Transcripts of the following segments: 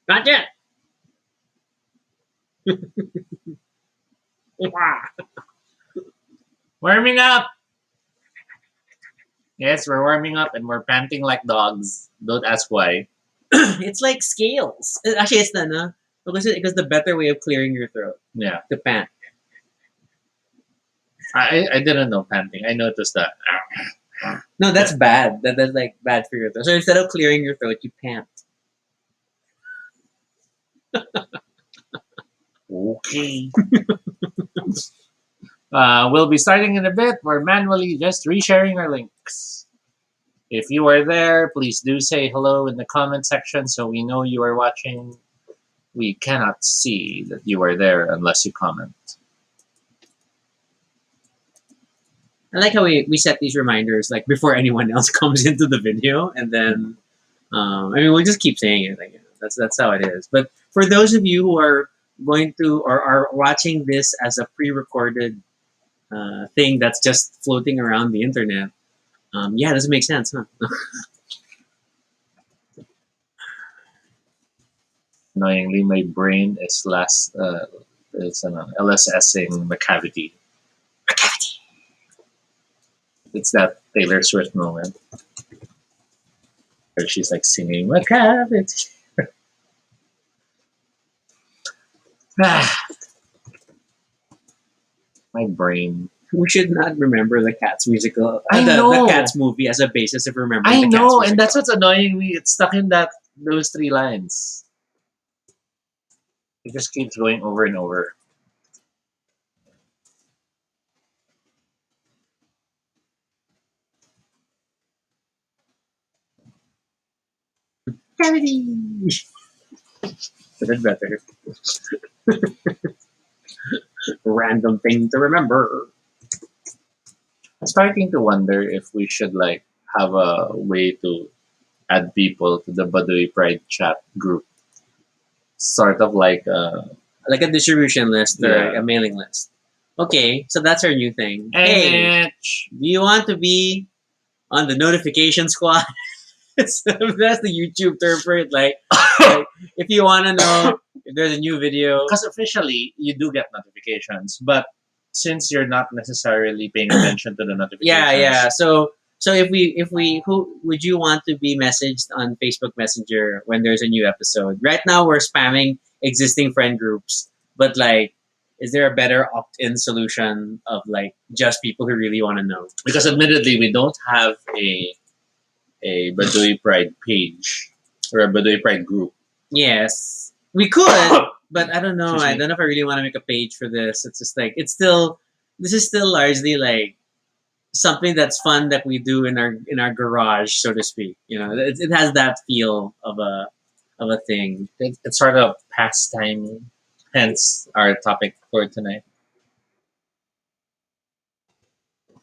Not yet. Wow. Warming up. Yes, we're warming up and we're panting like dogs. Don't ask why. It's like scales. Actually, it's not, no? Because the better way of clearing your throat. Yeah. The pant. I didn't know panting. I noticed that. No, that's bad. That's like bad for your throat. So instead of clearing your throat, you pant. Okay. We'll be starting in a bit. We're manually just resharing our links. If you are there, please do say hello in the comment section so we know you are watching. We cannot see that you are there unless you comment. I like how we set these reminders like before anyone else comes into the video, and then we'll just keep saying it. Like, that's how it is. But for those of you who are going to or are watching this as a pre-recorded thing that's just floating around the internet, yeah, it doesn't make sense, huh? Annoyingly, my brain is LSSing McCavity. It's that Taylor Swift moment where she's like singing McCavity. My brain. We should not remember the Cats musical. I know. The Cats movie as a basis of remembering. I the know, Cats and that's musical. what's annoying me. It's stuck in those 3 lines. It just keeps going over and over. Cavity. That's better. Random thing to remember. I'm starting to wonder if we should like have a way to add people to the Baduy Pride chat group. Sort of like Like a distribution list or Yeah. a mailing list. Okay, so that's our new thing. hey, Hey, Mitch. do you want to be on the notification squad? That's the YouTube term for it. Like if you want to know if there's a new video, Because officially you do get notifications, but since you're not necessarily paying attention to the notifications, yeah. So if we who would you want to be messaged on Facebook Messenger when there's a new episode? Right now we're spamming existing friend groups, but like, is there a better opt-in solution of like just people who really want to know? because admittedly we don't have a Baduy Pride page or a Baduy Pride group. Yes, we could, but I don't know. Excuse I me. don't know if I really want to make a page for this. It's just like this is still largely like something that's fun that we do in our garage, so to speak. You know, it has that feel of a thing. It's sort of pastime, hence our topic for tonight.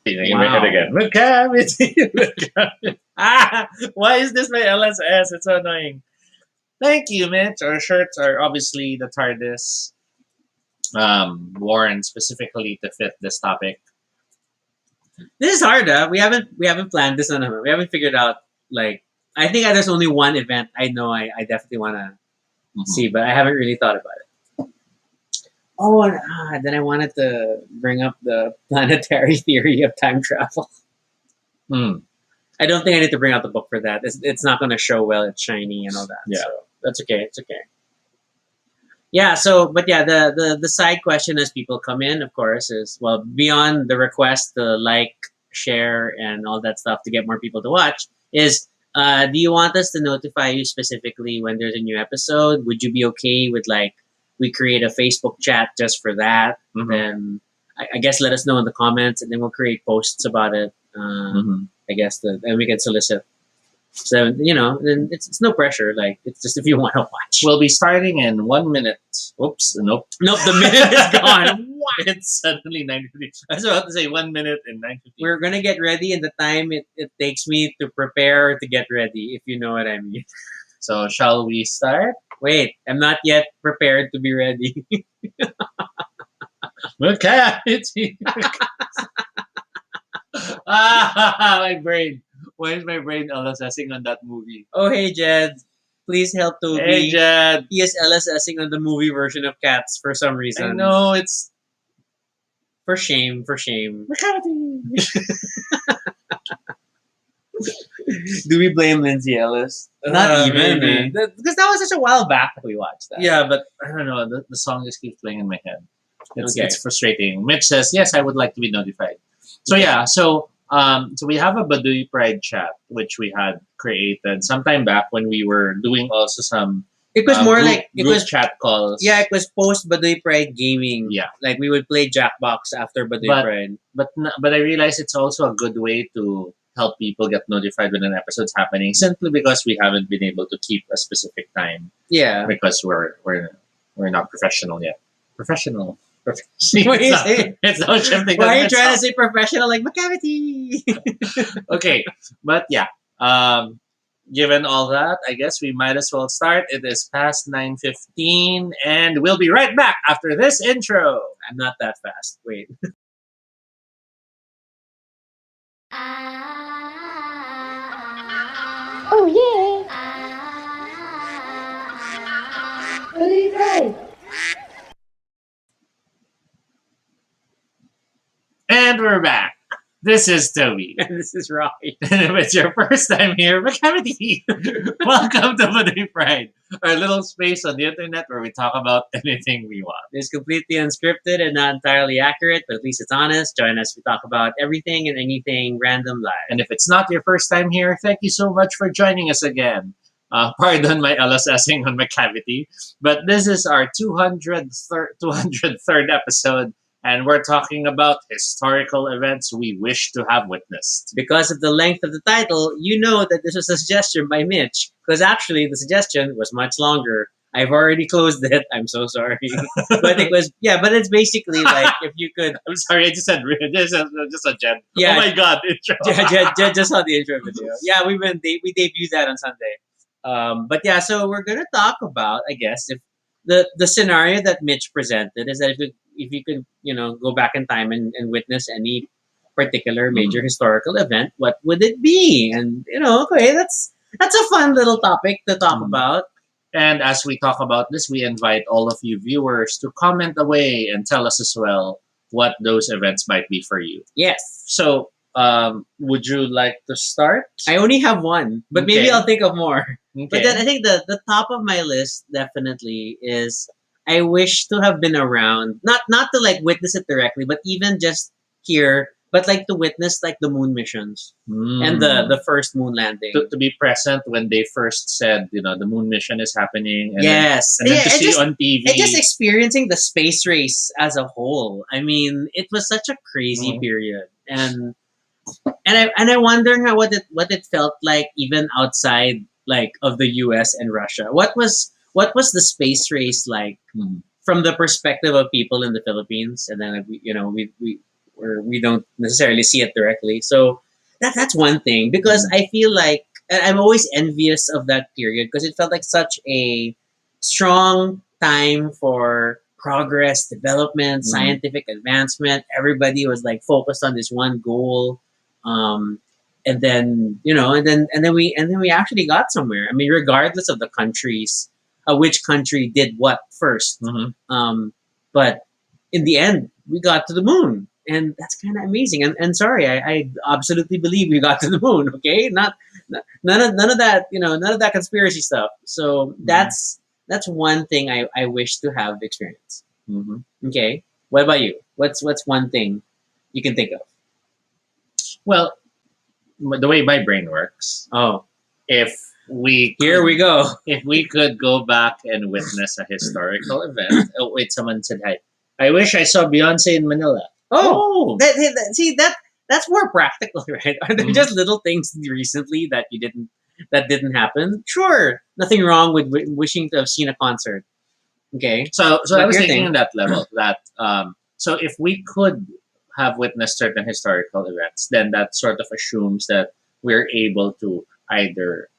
In my head again. McCavity. Why is this my LSS? It's so annoying. Thank you, Mitch. Our shirts are obviously the TARDIS, worn specifically to fit this topic. This is hard, huh? We haven't planned this on. We haven't figured out like. I think there's only one event I know I definitely want to see, but I haven't really thought about it. Oh, and then I wanted to bring up the planetary theory of time travel. Hmm. I don't think I need to bring out the book for that. It's not going to show well. It's shiny and all that. Yeah. So that's okay. It's okay. Yeah. So, but yeah, the side question as people come in, of course, is well beyond the request to like, share, and all that stuff to get more people to watch. Is do you want us to notify you specifically when there's a new episode? Would you be okay with like we create a Facebook chat just for that? Mhm. Then I guess let us know in the comments, and then we'll create posts about it. Mhm. I guess and we can solicit. So then it's no pressure. Like it's just if you want to watch. We'll be starting in 1 minute. Oops, nope. Nope, the minute is gone. What? It's suddenly 9:50. I was about to say 1 minute and 9:50. We're gonna get ready in the time it takes me to prepare to get ready, if you know what I mean. So shall we start? Wait, I'm not yet prepared to be ready. McCavity. My brain. Why is my brain LSSing on that movie? Oh hey Jed, Please help Hey, Toby. Jed. He is LSSing on the movie version of Cats for some I reason. know it's For shame, for shame. Do we blame Lindsay Ellis? Not even. maybe. Because that was such a while back that we watched that. Yeah, but I don't know. The song just keeps playing in my head. Okay. It's frustrating. Mitch says, "Yes, I would like to be notified." So yeah, so we have a Baduy Pride chat which we had created sometime back when we were doing also some It was more group, like, it group was, chat calls. yeah, it was post Baduy Pride gaming. Yeah. Like we would play Jackbox after Baduy But- Pride. but I realize it's also a good way to help people get notified when an episode's happening, simply because we haven't been able to keep a specific time Yeah. because we're not professional yet. Professional. What are you saying? It's not shifting. Why are you It's trying not- to say professional like McCavity? Okay, but yeah. Given all that, I guess we might as well start. It is past 9:15, and we'll be right back after this intro. I'm not that fast. Wait. Oh yeah! Baduy Pride! And we're back. This is Toby. This is Rocky. And if it's your first time here, McCavity, welcome to Baduy Pride, our little space on the internet where we talk about anything we want. It's completely unscripted and not entirely accurate, but at least it's honest. Join us. We talk about everything and anything random live. And if it's not your first time here, thank you so much for joining us again. Pardon my LSSing on McCavity, but this is our 203rd episode, and we're talking about historical events we wish to have witnessed. Because of the length of the title, you know that this was a suggestion by Mitch. Because actually, the suggestion was much longer. I've already closed it. I'm so sorry. But it was, yeah, but it's basically like if you could. I'm sorry, I just said just a Jen. Yeah. Oh my god, intro. Just saw the intro video. Yeah, we debuted that on Sunday. But yeah, so we're gonna talk about, I guess, if the scenario that Mitch presented is that if you could go back in time and witness any particular major historical event, what would it be? And okay, that's a fun little topic to talk about. And as we talk about this, we invite all of you viewers to comment away and tell us as well what those events might be for you. Yes. So, would you like to start? I only have one, but maybe Okay. I'll think of more. Okay. But then I think the top of my list definitely is I wish to have been around, not to like witness it directly, but even just hear, but like to witness like the moon missions and the first moon landing. to be present when they first said, the moon mission is happening. And Yes. Then, and then to and see just, on TV. and just experiencing the space race as a whole. I mean, it was such a crazy Mhm. period, and I wonder what it felt like even outside like of the U.S. and Russia. What was the space race like Mhm. from the perspective of people in the Philippines, and then we don't necessarily see it directly. So that's one thing, because I feel like I'm always envious of that period because it felt like such a strong time for progress, development, scientific advancement. Everybody was like focused on this one goal, and then we actually got somewhere. I mean, regardless of the countries, which country did what first. Mhm. But in the end, we got to the moon, and that's kind of amazing. And sorry, I absolutely believe we got to the moon. Okay, none of that, none of that conspiracy stuff. So that's one thing I wish to have experienced. Mhm. Okay, what about you? What's one thing you can think of? Well, the way my brain works, Oh, if we here we go. if we could go back and witness a historical event. Oh wait, someone said hi. I wish I saw Beyonce in Manila. Oh, see that's more practical, right? Are there Mhm. just little things recently that didn't happen? Sure, nothing wrong with wishing to have seen a concert. Okay, So But I was your thinking thing. on that level that so if we could have witnessed certain historical events, then that sort of assumes that we're able to either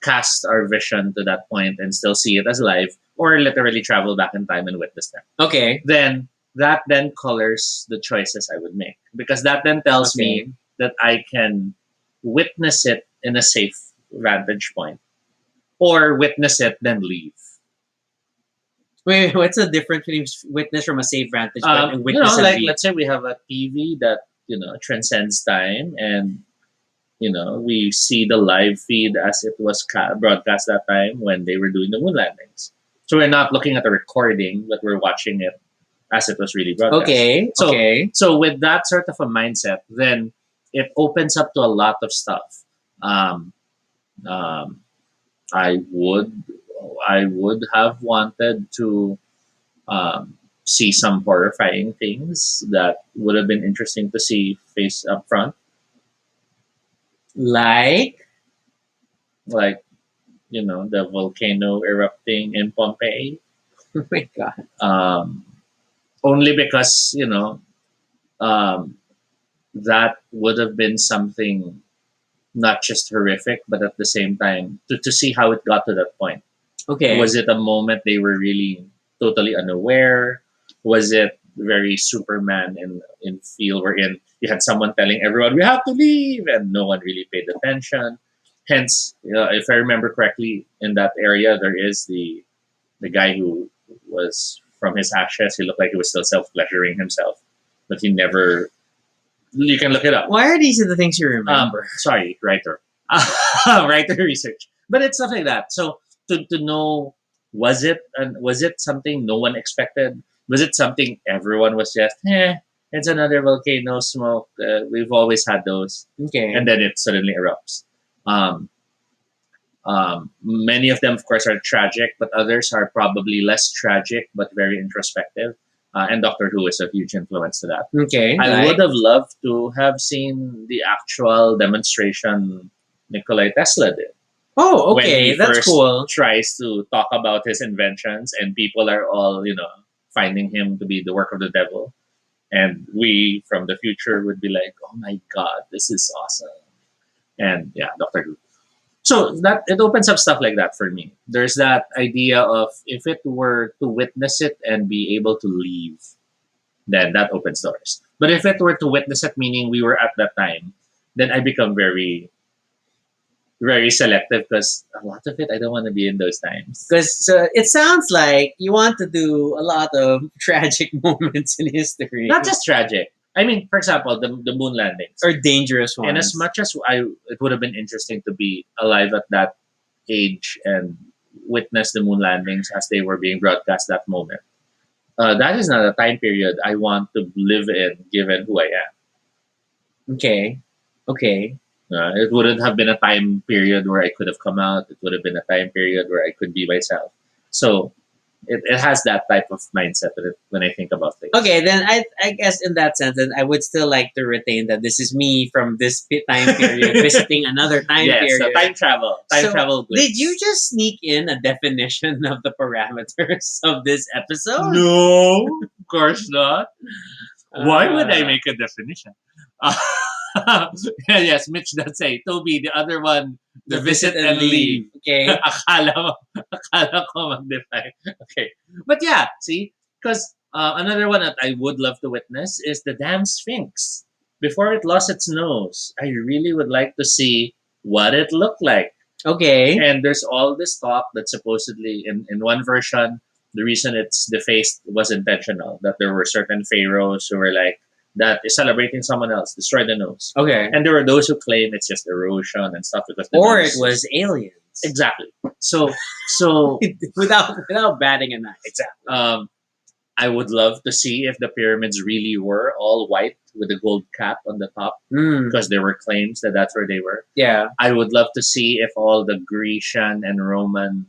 cast our vision to that point and still see it as live, or literally travel back in time and witness them. okay, Then that then colors the choices I would make, because that then tells me Okay. that I can witness it in a safe vantage point. or witness it then leave. Wait, what's the difference between witness from a safe vantage point and witness and Like leave? let's say we have a TV that transcends time, and we see the live feed as it was broadcast that time when they were doing the moon landings. So we're not looking at the recording, but we're watching it as it was really broadcast. Okay, So, okay. So with that sort of a mindset, then it opens up to a lot of stuff. Um, um, I would have wanted to see some horrifying things that would have been interesting to see face up front, Like, like the volcano erupting in Pompeii. oh my god. Only because um, that would have been something not just horrific, but at the same time to see how it got to that point. Okay. Was it a moment they were really totally unaware? Was it very Superman in feel wherein you had someone telling everyone we have to leave and no one really paid attention? Hence, if I remember correctly, in that area there is the guy who was from his ashes. He looked like he was still self pleasuring himself, but he never. You can look it up. Why are these the things you remember? Sorry, writer. Writer research. But it's stuff like that. So to know, was it something no one expected? Was it something everyone was just, it's another volcano smoke. We've always had those. Okay. And then it suddenly erupts. Many of them, of course, are tragic, but others are probably less tragic, but very introspective. And Doctor Who is a huge influence to that. Okay. I like- would have loved to have seen the actual demonstration Nikolai Tesla did. Oh, When okay. he That's first cool. tries to talk about his inventions, and people are all, finding him to be the work of the devil. And we from the future would be like, oh my God, this is awesome. And yeah, Doctor Who. So that it opens up stuff like that for me. There's that idea of if it were to witness it and be able to leave, then that opens doors. But if it were to witness it, meaning we were at that time, then I become very, very selective because a lot of it I don't want to be in those times. Because it sounds like you want to do a lot of tragic moments in history. Not just tragic. I mean, for example, the moon landings. or dangerous ones. And as much as it would have been interesting to be alive at that age and witness the moon landings as they were being broadcast that moment. That is not a time period I want to live in, given who I am. Okay. Okay. It wouldn't have been a time period where I could have come out. It would have been a time period where I could be myself. So it has that type of mindset when I think about things. Okay, then I guess in that sense, then I would still like to retain that this is me from this time period visiting another time Yes, period. so time travel. Time So, travel. glitch. Did you just sneak in a definition of the parameters of this episode? No, of course not. Why would I Uh, make a definition? Yes, Mitch does say, Toby, the other one, the visit and leave. Okay. akala ko mag-define. Okay. But yeah, see? Because another one that I would love to witness is the damn Sphinx. Before it lost its nose, I really would like to see what it looked like. Okay. And there's all this talk that supposedly, in one version, the reason it's defaced was intentional. That there were certain pharaohs who were like, that is celebrating someone else, destroy the nose. Okay. And there were those who claim it's just erosion and stuff because the Or nose it was aliens. exactly. So without batting an eye. exactly. I would love to see if the pyramids really were all white with a gold cap on the top Mm, because there were claims that that's where they were. yeah. I would love to see if all the Grecian and Roman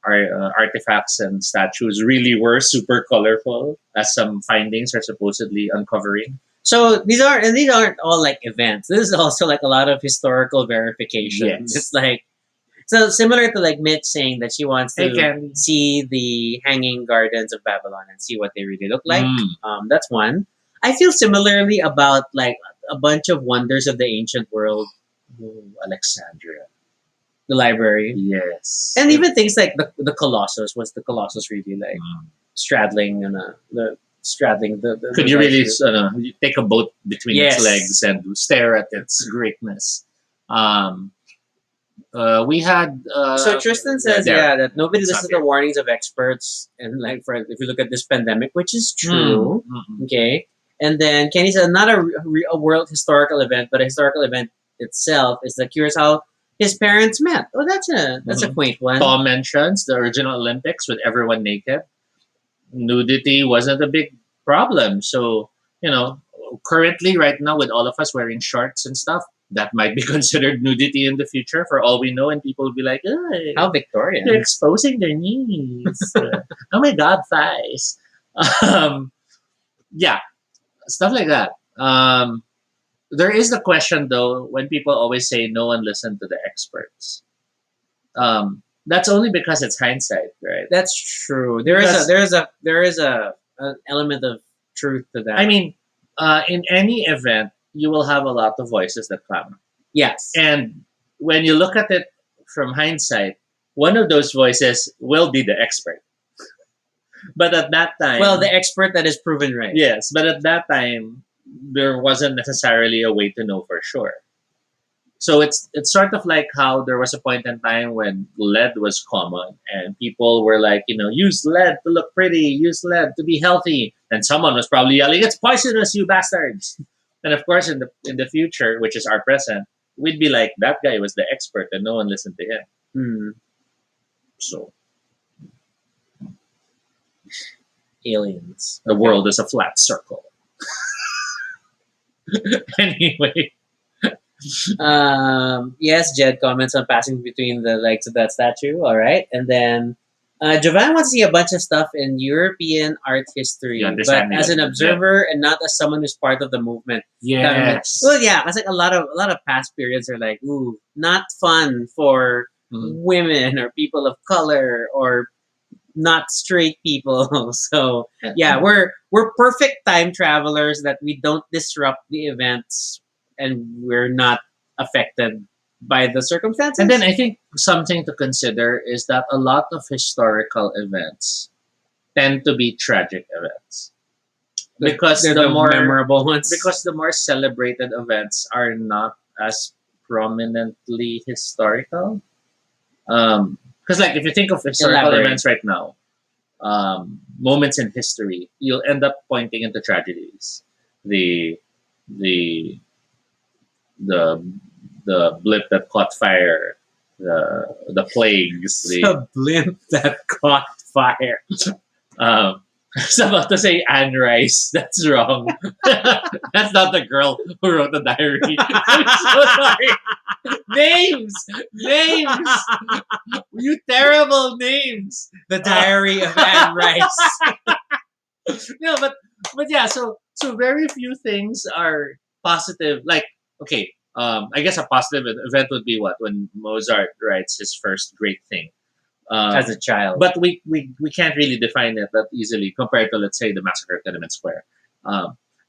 artifacts and statues really were super colorful, as some findings are supposedly uncovering. So these aren't all like events. This is also like a lot of historical verification. Yes. It's like so similar to like Mitch saying that she wants to Again. see the hanging gardens of Babylon and see what they really look like. Mm. That's one. I feel similarly about like a bunch of wonders of the ancient world, Oh, Alexandria. the library, Yes. and even things like the Colossus. Was the Colossus really like Mm. straddling the Could you really you take a boat between Yes. its legs and stare at its greatness? We had So Tristan says, there. yeah, that nobody It's not listens to the here. warnings of experts, and like for if you look at this pandemic, which is true, okay. And then Kenny said, not a world historical event, but a historical event itself is that curious how his parents met. Oh, that's a Mhm. quaint one. Paul mentions the original Olympics with everyone naked. Nudity wasn't a big problem. So, currently, right now, with all of us wearing shorts and stuff, that might be considered nudity in the future for all we know. And people will be like, "Hey, How Victorian. they're exposing their knees. Oh my God, thighs." Um, yeah, stuff like that. There is the question, though, when people always say no one listened to the experts. That's only because it's hindsight, right? That's true. There is a an element of truth to that. I mean, in any event, you will have a lot of voices that clamor. yes. And when you look at it from hindsight, one of those voices will be the expert. But at that time, Well, the expert that is proven right. yes, but at that time, there wasn't necessarily a way to know for sure. So it's sort of like how there was a point in time when lead was common and people were like, use lead to look pretty, use lead to be healthy, and someone was probably yelling, "It's poisonous, you bastards!" And of course, in the future, which is our present, we'd be like, that guy was the expert, and no one listened to him. Hmm. So Aliens. the world is a flat circle. Anyway, Yes, Jed comments on passing between the legs of that statue. All right, and then Jovan wants to see a bunch of stuff in European art history, You but understand me, as an yeah. observer and not as someone who's part of the movement. yes. Well, yeah, it's like a lot of past periods are like, ooh, not fun for Mhm. women or people of color or not straight people. So yeah, we're perfect time travelers that we don't disrupt the events and we're not affected by the circumstances. And then I think something to consider is that a lot of historical events tend to be tragic events. Because they're the more memorable ones. because the more celebrated events are not as prominently historical. Because like if you think of historical Elaborate. events right now, moments in history, you'll end up pointing into tragedies. The the the the blip that caught fire, the plagues, the blimp that caught fire. I was about to say Anne Rice. That's wrong. That's not the girl who wrote the diary. I'm so sorry. Names, you terrible names. The Diary of Anne Rice. No, but yeah. So very few things are positive. Like okay, I guess a positive event would be what when Mozart writes his first great thing. As a child. But we can't really define it that easily compared to, let's say, the Massacre at Tenement Square.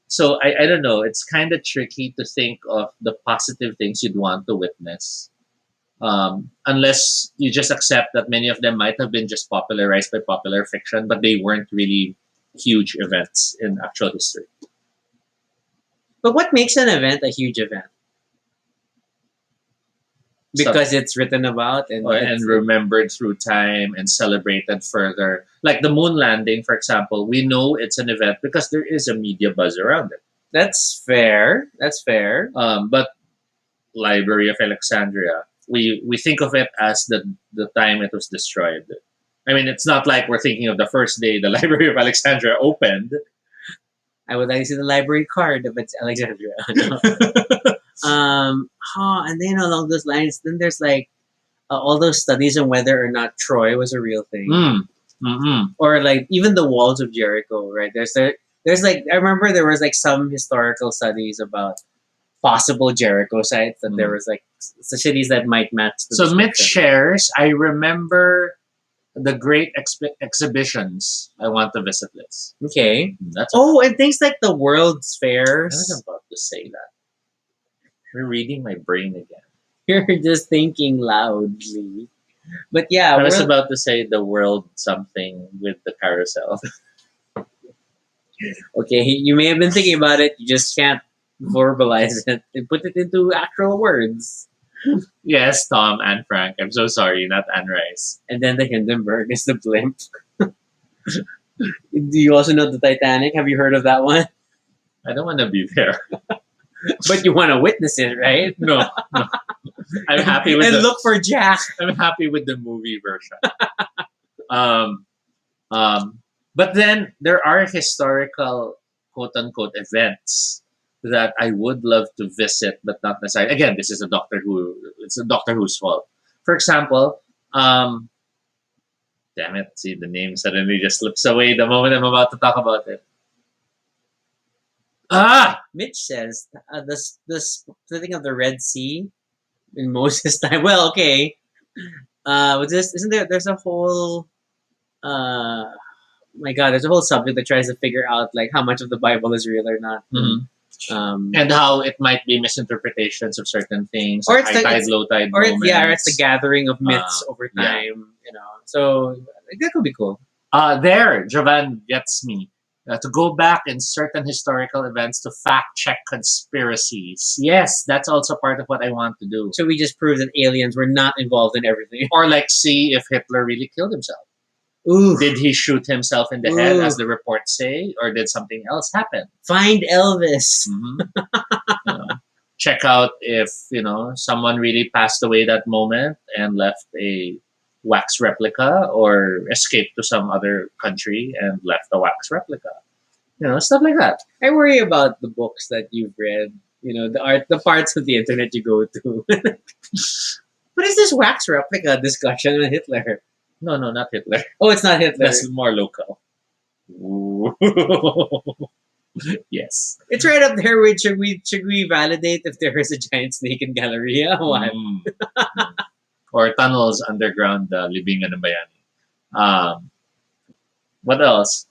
So I don't know. It's kind of tricky to think of the positive things you'd want to witness, unless you just accept that many of them might have been just popularized by popular fiction, but they weren't really huge events in actual history. But what makes an event a huge event? Because it's written about and Remembered through time and celebrated further. Like the moon landing, for example, we know it's an event because there is a media buzz around it. That's fair. But Library of Alexandria, we think of it as the time it was destroyed. I mean, it's not like we're thinking of the first day the Library of Alexandria opened. I would like to see the library card if it's Alexandria. And then along those lines, then there's like all those studies on whether or not Troy was a real thing, or like even the walls of Jericho. Right? There's like I remember there was like some historical studies about possible Jericho sites that there was like cities that might match. The So Mitch description. shares. I remember the great exhibitions I want to visit this. Okay. That's And things like the World's I Fairs. was about to say that. You're reading my brain again. You're just thinking loudly. But yeah, I was World- about to say the world something with the carousel. okay, you may have been thinking about it, you just can't verbalize it and put it into actual words. Yes, Tom and Frank. I'm so sorry, not Anne Rice. And then the Hindenburg is the blimp. Do you also know the Titanic? Have you heard of that one? I don't want to be there. But you want to witness it, right? No, no. I'm happy with And the. look for Jack. I'm happy with the movie version. Um, but then there are historical quote unquote events that I would love to visit, but not necessarily. Again, this is a Doctor Who. It's a Doctor Who's fault. For example, damn it! See, the name suddenly just slips away the moment I'm about to talk about it. Mitch says the splitting of the Red Sea in Moses' time. Well, okay. With this, isn't there? There's a whole. My God, there's a whole subject that tries to figure out like how much of the Bible is real or not. Mhm. Um, And how it might be misinterpretations of certain things, Or or it's high the- tide, it's- low tide or it's, moments. yeah, or it's the gathering of myths over yeah. time. So like, that could be cool. There, Jovan gets me to go back in certain historical events to fact check conspiracies. Yes, that's also part of what I want to do. So we just prove that aliens were not involved in everything. Or like see if Hitler really killed himself. Ooh, Did he shoot himself in the head, Ooh. as the reports say, or did something else happen? find Elvis. Check out if someone really passed away that moment and left a wax replica, or escaped to some other country and left a wax replica. Stuff like that. I worry about the books that you've read. The parts of the internet you go to. What is this wax replica discussion on Hitler? No, not Hitler. Oh, it's not Hitler. That's more local. Yes. It's right up there with should we validate if there is a giant snake in Galleria? What? Or tunnels underground Libingan ng Bayani. What else?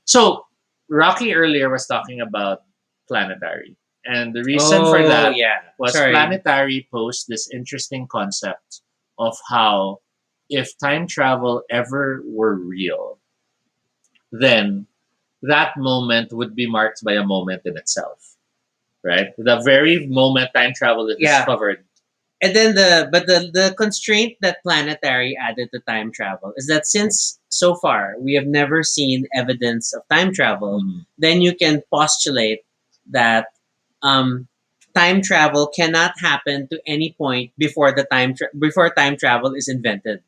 So Rocky earlier was talking about planetary, and the reason for that was Sorry. planetary posed this interesting concept of how if time travel ever were real, then that moment would be marked by a moment in itself, right? The very moment time travel is Yeah. discovered. And then the constraint that planetary added to time travel is that since so far we have never seen evidence of time travel, then you can postulate that time travel cannot happen to any point before before time travel is invented.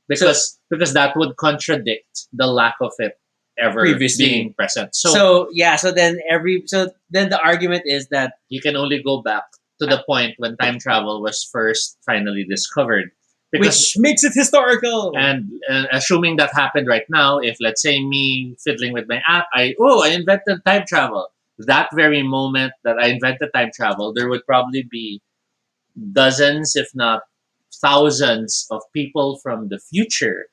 Because that would contradict the lack of it ever Previously. being present. So then the argument is that You can only go back to the point when time travel was first finally discovered. which makes it historical. And assuming that happened right now, if let's say me fiddling with my app, I invented time travel. That very moment that I invented time travel, there would probably be dozens, if not thousands, of people from the future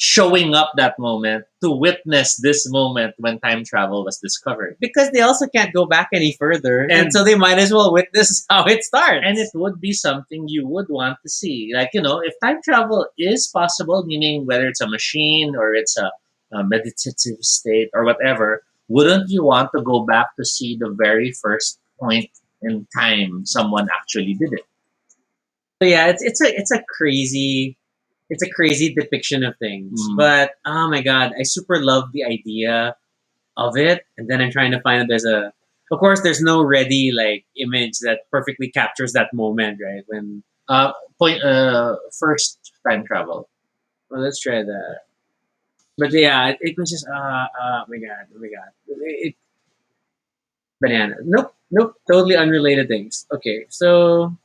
showing up that moment to witness this moment when time travel was discovered. Because they also can't go back any further, and And- so they might as well witness how it starts. And it would be something you would want to see. Like, if time travel is possible, meaning whether it's a machine or it's a meditative state or whatever, wouldn't you want to go back to see the very first point in time someone actually did it? So yeah, it's a crazy depiction of things. Mm. But oh my god, I super love the idea of it. And then I'm trying to find that of course there's no ready like image that perfectly captures that moment, right? When First time travel. well, let's try that. But yeah, it was just oh my god, banana. Nope, totally unrelated things. Okay, so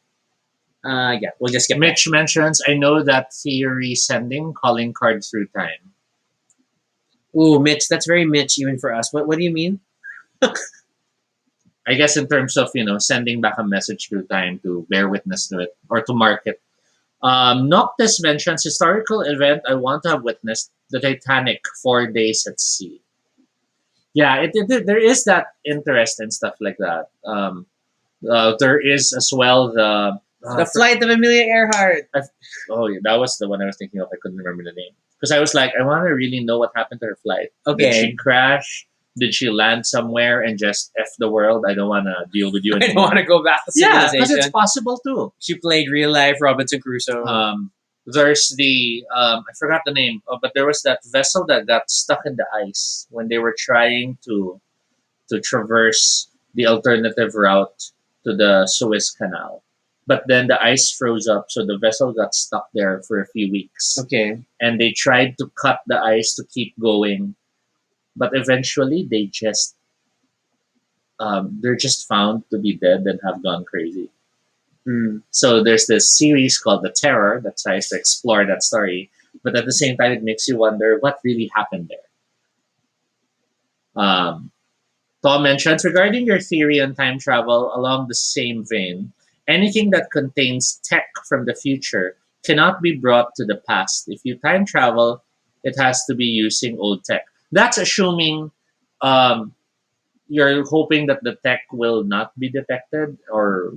yeah, we'll just skip. Mitch mentions, I know that theory sending calling card through time. Ooh, Mitch, that's very Mitch even for us. What do you mean? I guess in terms of, sending back a message through time to bear witness to it or to mark it. Noctis mentions, historical event I want to have witnessed, the Titanic, 4 days at sea. Yeah, there is that interest and stuff like that. There is as well The flight of Amelia Earhart. Oh, yeah, that was the one I was thinking of. I couldn't remember the name. Because I was like, I want to really know what happened to her flight. Did Okay. she crash? Did she land somewhere and just F the world? I don't want to deal with you I don't anymore. want to go back to Yeah, because civilization. it's possible too. She played real life Robinson Crusoe. There's the I forgot the name, but there was that vessel that got stuck in the ice when they were trying to traverse the alternative route to the Suez Canal. But then the ice froze up, so the vessel got stuck there for a few weeks. Okay. And they tried to cut the ice to keep going, but eventually they're just found to be dead and have gone crazy. So there's this series called The Terror that tries to explore that story, but at the same time, it makes you wonder what really happened there. Tom mentions regarding your theory on time travel along the same vein, anything that contains tech from the future cannot be brought to the past. If you time travel, it has to be using old tech. That's assuming you're hoping that the tech will not be detected, or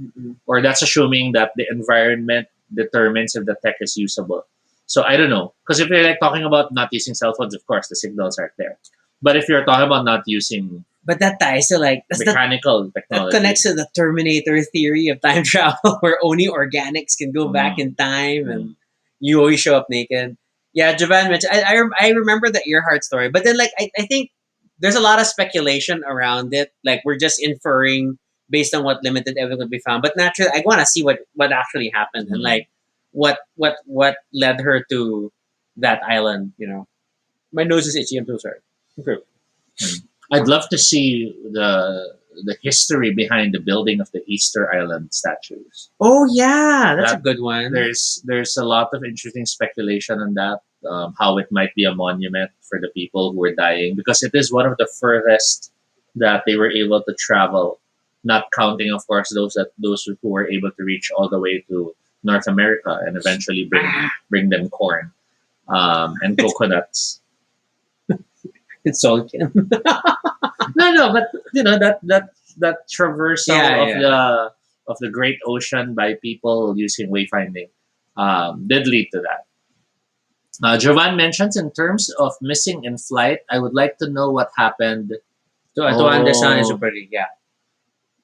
that's assuming that the environment determines if the tech is usable. So I don't know, because if you're like talking about not using cell phones, of course the signals are there. But if you're talking about not using But that ties to like mechanical that technology, connects to the Terminator theory of time travel, where only organics can go back in time, and you always show up naked. Yeah, Javan mentioned. I remember the Earhart story, but then like I think there's a lot of speculation around it. Like we're just inferring based on what limited evidence we found. But naturally, I want to see what actually happened and like what led her to that island. You know, my nose is itchy. I'm so sorry. Okay. I'd love to see the history behind the building of the Easter Island statues. Oh yeah, that's a That- good one. There's a lot of interesting speculation on that, how it might be a monument for the people who were dying, because it is one of the furthest that they were able to travel, not counting, of course, those who were able to reach all the way to North America and eventually bring them corn and coconuts. It's Solkin. No, but you know that traversal Yeah, of the great ocean by people using wayfinding did lead to that. Jovan mentions in terms of missing in flight, I would like to know what happened. to understand is super yeah.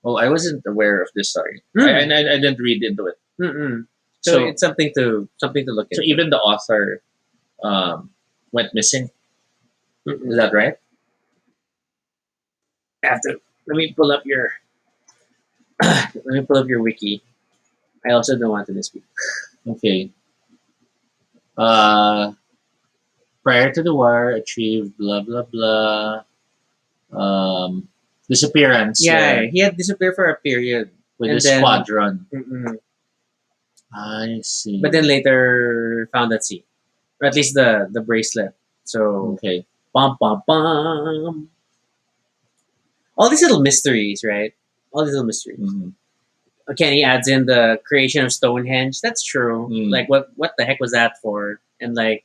Oh, I wasn't aware of this story. I didn't read into it. Mm-mm. So So it's something to look so into. even the author went missing. Is that right? I have to let me pull up your wiki. I also don't want to misspeak. Okay. Prior to the war, achieved blah blah blah. Disappearance. Yeah, he had disappeared for a period. With and his then- squadron. Mm-mm. I see. But then later found at sea, or at least the bracelet. So okay. bum bum bum. All these little mysteries, right? All these little mysteries. Mhm. Kenny adds in the creation of Stonehenge. That's true. Like what the heck was that for? And like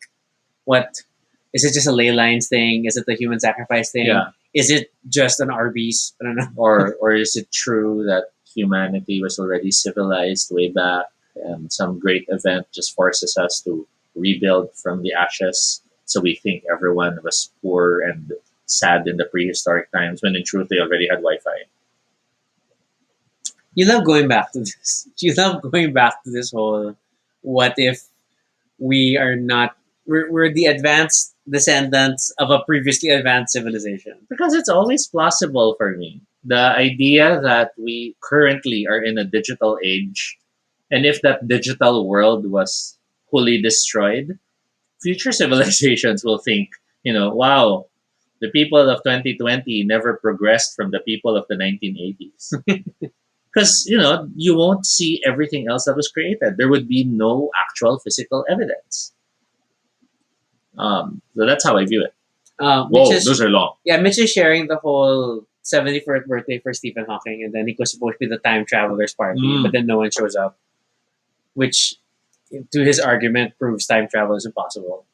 what is it just a ley lines thing? Is it the human sacrifice thing? Yeah. Is it just an Arby's? I don't know. Or is it true that humanity was already civilized way back, and some great event just forces us to rebuild from the ashes? So we think everyone was poor and sad in the prehistoric times, when in truth they already had Wi-Fi. You love going back to this. You love going back to this whole what if we are not we're the advanced descendants of a previously advanced civilization. Because it's always plausible for me. The idea that we currently are in a digital age, and if that digital world was fully destroyed, future civilizations will think, wow, the people of 2020 never progressed from the people of the 1980s. Because, you won't see everything else that was created. There would be no actual physical evidence. So that's how I view it. Mitch is, those are long. yeah, Mitch is sharing the whole 74th birthday for Stephen Hawking, and then he was supposed to be the time traveler's party, but then no one shows up, which, to his argument, proves time travel is impossible.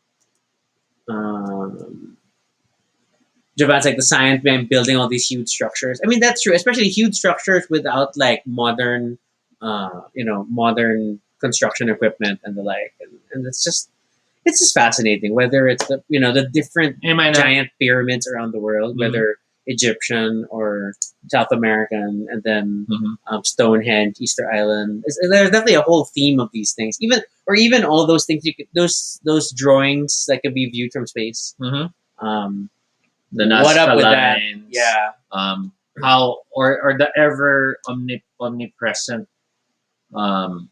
Javan's like the science behind building all these huge structures. I mean, that's true, especially huge structures without like modern, modern construction equipment and the like, and it's just fascinating. Whether it's the different giant pyramids around the world, whether Egyptian or South American, and then Mhm. Stonehenge, Easter Island. There's definitely a whole theme of these things, even all those things. Those drawings that can be viewed from space. Mhm. Um, The what up Nazca with that? lines. Yeah, How or the ever omnipresent um,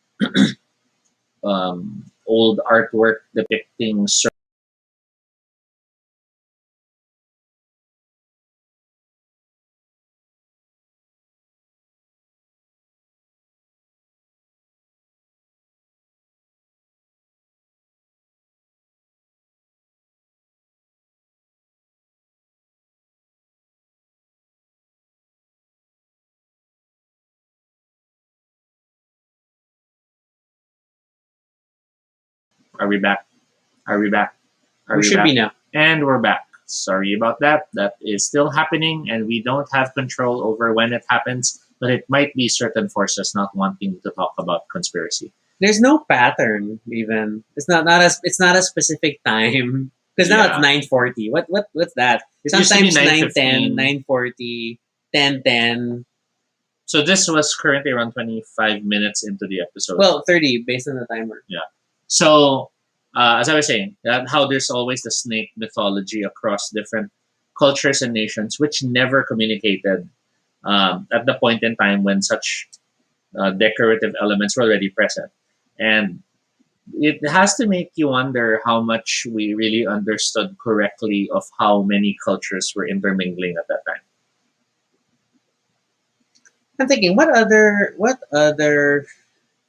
old artwork depicting Are we back? Are we back? Are we we should back? be now. And we're back. Sorry about that. That is still happening, and we don't have control over when it happens, but it might be certain forces not wanting to talk about conspiracy. There's no pattern even. It's not a specific time because now it's Yeah. 9:40. What's that? It used to be Sometimes 9:10, 9:15. 9:40, 10:10. So this was currently around 25 minutes into the episode. Well, 30 based on the timer. So, as I was saying, that how there's always the snake mythology across different cultures and nations, which never communicated at the point in time when such decorative elements were already present. And it has to make you wonder how much we really understood correctly of how many cultures were intermingling at that I'm thinking, what other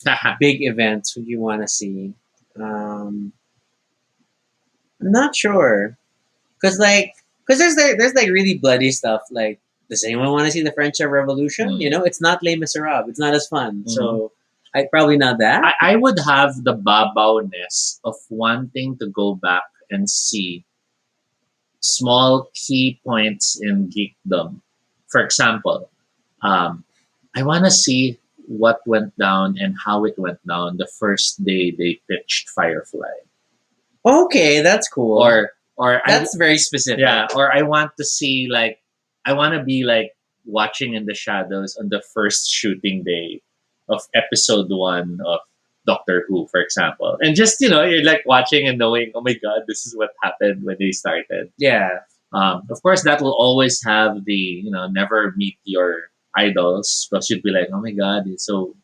time. big events would you want to see? I'm not sure, cause there's like really bloody stuff. Like, does anyone want to see the French Revolution? Mm. You know, it's not Les Miserables. It's not as fun. Mhm. So, I probably not that. I would have the babawness of wanting to go back and see small key points in geekdom. For example, I want to see what went down and how it went down the first day they pitched Firefly. Okay, that's cool. Or That's very specific. yeah, or I want to see I want to be like watching in the shadows on the first shooting day of episode 1 of Doctor Who, for example. And just, you're like watching and knowing, oh my god, this is what happened when they started. Yeah. Of course, that will always have the, never meet your idols because you'd be like, oh my god, it's so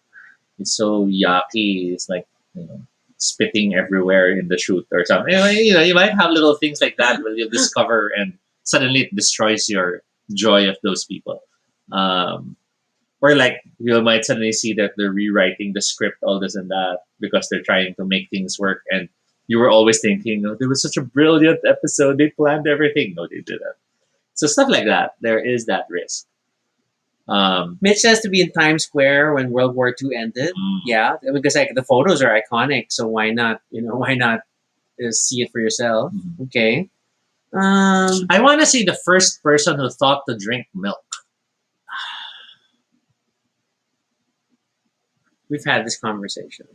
yucky. It's like, spitting everywhere in the shoot or something. You might have little things like that where you discover and suddenly it destroys your joy of those people. Or like you might suddenly see that they're rewriting the script, all this and that, because they're trying to make things work. And you were always thinking, oh, there was such a brilliant episode. They planned everything. No, they didn't. So stuff like that. There is that risk. Mitch has to be in Times Square when World War II ended. Yeah, because like the photos are iconic. So why not? Why not see it for yourself? Mhm. Okay. I want to see the first person who thought to drink milk. We've had this conversation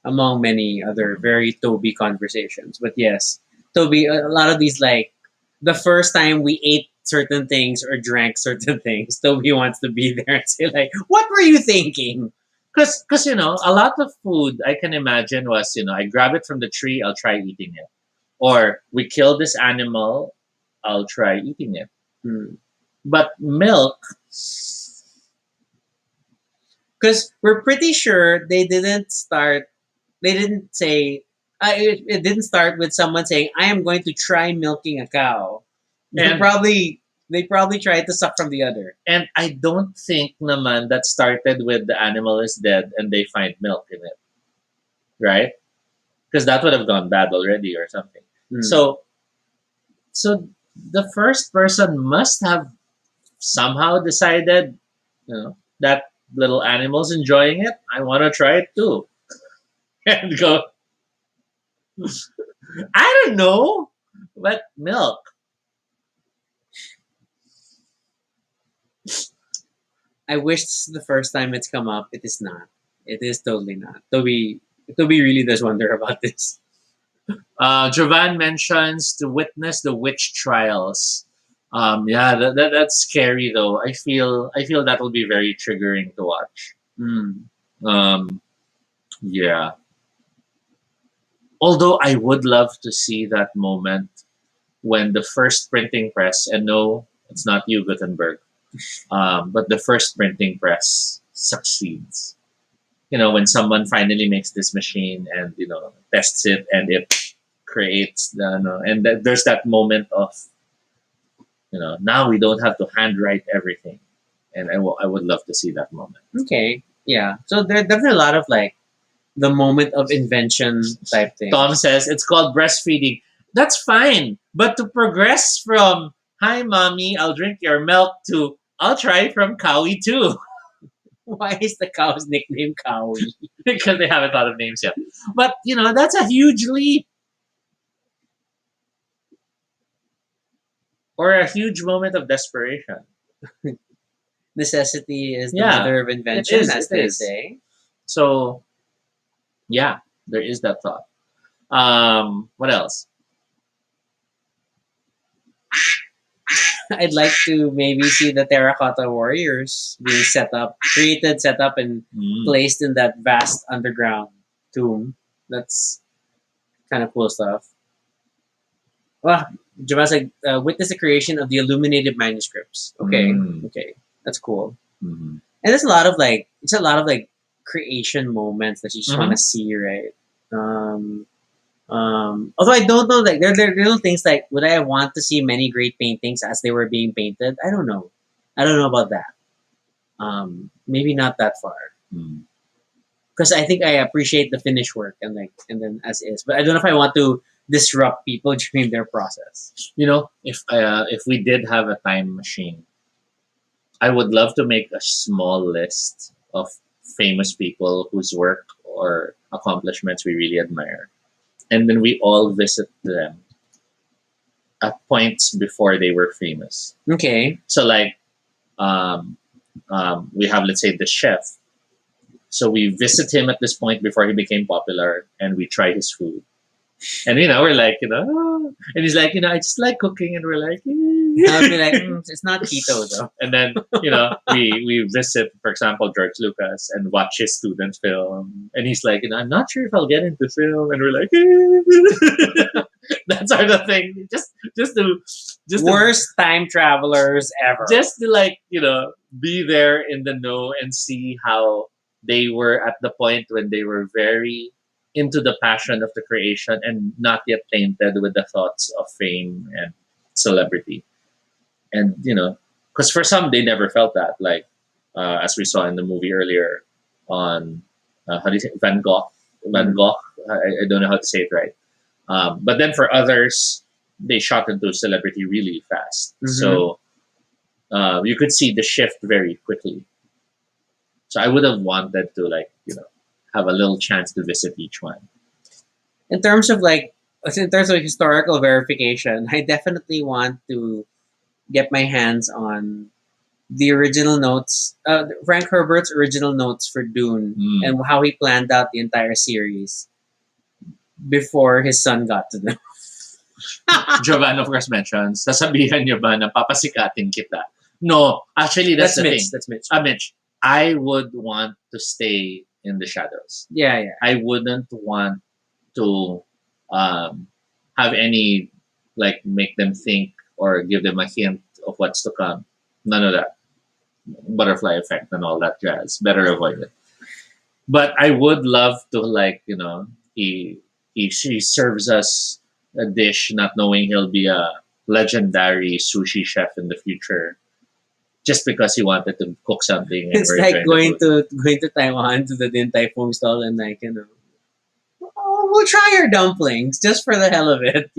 among many other very Toby conversations. But yes, Toby, a lot of these, like the first time we ate certain things or drank certain things, Toby wants to be there and say like, "What were you thinking?" Because a lot of food I can imagine was, I grab it from the tree, I'll try eating it. Or we kill this animal, I'll try eating it. Hmm. But milk, Because we're pretty sure they didn't start. They didn't say. It didn't start with someone saying, "I am going to try milking a cow." They And- probably tried to suck from the other. and I don't think naman that started with the animal is dead and they find milk in it. Right? Because that would have gone bad already or something. Hmm. So the first person must have somehow decided, that little animal's enjoying it. I want to try it too. And go, I don't know, but milk. I wish this is the first time it's come up. It is not. It is totally not. Toby really does wonder about this. Jovan mentions to witness the witch trials. Yeah, that's scary though. I feel that will be very triggering to watch. Mm. Um, yeah. Although I would love to see that moment when the first printing press, and no, it's not you, Gutenberg, but the first printing press succeeds. When someone finally makes this machine and tests it and it creates and there's that moment of now we don't have to handwrite everything, and I would love to see that moment. Okay. Yeah. So there are definitely a lot of like the moment of invention type thing. Tom says it's called breastfeeding. That's fine, but to progress from "Hi, mommy, I'll drink your milk" to "I'll try from Cowie too," Why is the cow's nickname Cowie? because they haven't thought of names yet. But that's a huge leap or a huge moment of desperation. Necessity is the Yeah, mother of invention, is, as it they is. say. So yeah, there is that thought. What else? I'd like to maybe see the Terracotta Warriors being created, set up, and Mm. placed in that vast underground tomb. That's kind of cool stuff. Well, Jamal's like, witness the creation of the illuminated manuscripts. Okay, Mm. okay, that's cool. Mhm. And there's a lot of like, it's a lot of like creation moments that you just want Mhm. to see, right? Although I don't know, like there are little things like, would I want to see many great paintings as they were being painted? I don't know. I don't know about that. Maybe not that far, Mm. because I think I appreciate the finished work and then as is. But I don't know if I want to disrupt people during their process. If we did have a time machine, I would love to make a small list of famous people whose work or accomplishments we really admire, and then we all visit them at points before they were famous. Okay. So, like, um, we have, let's say, the chef. So we visit him at this point before he became popular, and we try his food. And we're like, "Oh," and he's like, I just like cooking, and we're like, I'll be like, it's not keto though. and then we visit, for example, George Lucas and watch his student film, and he's like, I'm not sure if I'll get into film, and we're like, that sort of thing, just to Worst time travelers ever. just to like be there in the know and see how they were at the point when they were very into the passion of the creation and not yet tainted with the thoughts of fame and celebrity. And because for some they never felt that, like as we saw in the movie earlier on how do you say Van Gogh. I don't know how to say it right, but then for others they shot into celebrity really fast. Mhm. So you could see the shift very quickly. So I would have wanted to have a little chance to visit each one. In terms of historical verification, I definitely want to get my hands on the original notes, Frank Herbert's original notes for Dune, Mm. and how he planned out the entire series before his son got to them. Jovan, of course, mentions, sasabihan niyo ba na papasikatin kita? No, actually, that's the Mitch. thing. That's Mitch. Mitch, I would want to stay in the shadows. Yeah, yeah. I wouldn't want to have any, make them think or give them a hint of what's to come. None of that. Butterfly effect and all that jazz. Better avoid it. But I would love to, she serves us a dish not knowing he'll be a legendary sushi chef in the future just because he wanted to cook something. And It's we're like enjoying the food. going to Taiwan to the Din Tai Fung stall and oh, we'll try your dumplings just for the hell of it,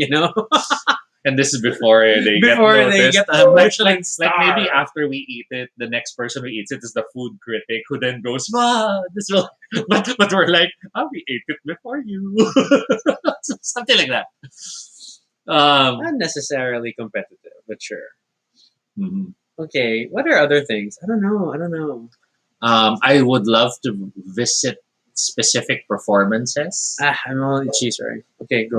And this is before they Before get they noticed. get the Michelin like star. maybe after we eat it, the next person who eats it is the food critic who then goes, "Wow, this will." But we're like, "Oh, we ate it before you," something like that. Not necessarily competitive, but sure. Mhm. Okay, what are other things? I don't know. I would love to visit specific performances. I'm only cheese, right? Okay, go.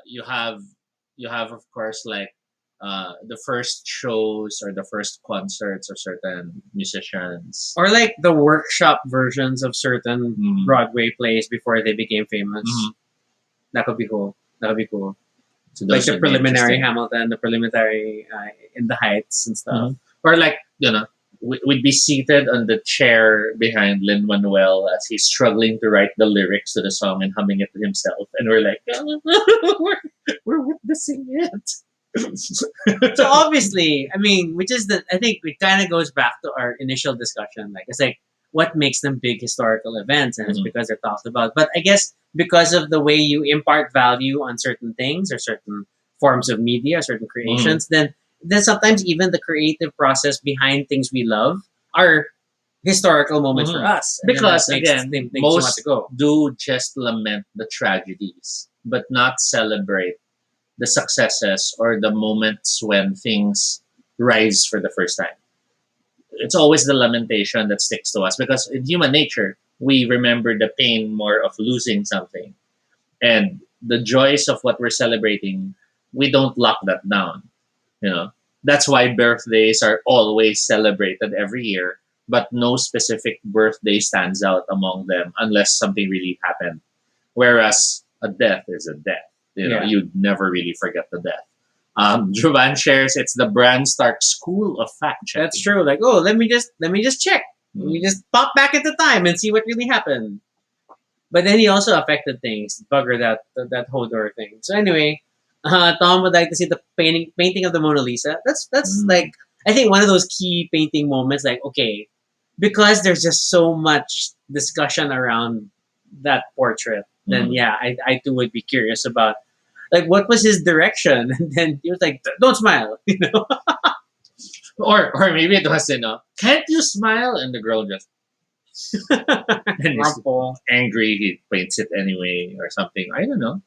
You have of course, like the first shows or the first concerts of certain musicians. Or like the workshop versions of certain Mhm. Broadway plays before they became famous. Mhm. That could be cool. That would be cool. So Like those the would be preliminary interesting. Hamilton, the preliminary In the Heights and stuff. Mhm. Or like, we'd be seated on the chair behind Lin Manuel as he's struggling to write the lyrics to the song and humming it to himself, and we're like, we're witnessing it. So obviously, I mean, which is I think it kind of goes back to our initial discussion. Like, it's like, what makes them big historical events, and it's Mhm. because they're talked about. But I guess because of the way you impart value on certain things or certain forms of media, certain creations, then sometimes even the creative process behind things we love are historical moments for Mhm. us, and then that Because makes again, things you want to most go. do just lament the tragedies, but not celebrate the successes or the moments when things rise for the first time. It's always the lamentation that sticks to us because in human nature, we remember the pain more of losing something. And the joys of what we're celebrating, we don't lock that down. You know, that's why birthdays are always celebrated every year, but no specific birthday stands out among them unless something really happened. Whereas a death is a death. Yeah. You'd never really forget the death. Jovan shares it's the Bran Stark School of Fact Checking. That's true. Like, oh, let me just check. Let me just pop back at the time and see what really happened. But then he also affected things, bugger that Hodor thing. So anyway, Tom would like to see the painting of the Mona Lisa. That's like, I think one of those key painting moments. Like, okay, because there's just so much discussion around that portrait. Then yeah, I too would be curious about, like, what was his direction, and then he was like, "Don't smile," Or maybe it was, can't you smile? And the girl just, and he's Rumple. angry, he paints it anyway or something. I don't know.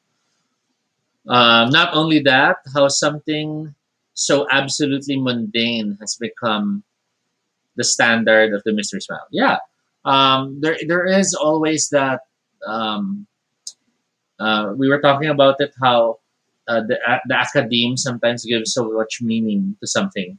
Not only that, how something so absolutely mundane has become the standard of the mystery smile. Yeah. There is always that. Um, we were talking about it, how the academe sometimes gives so much meaning to something,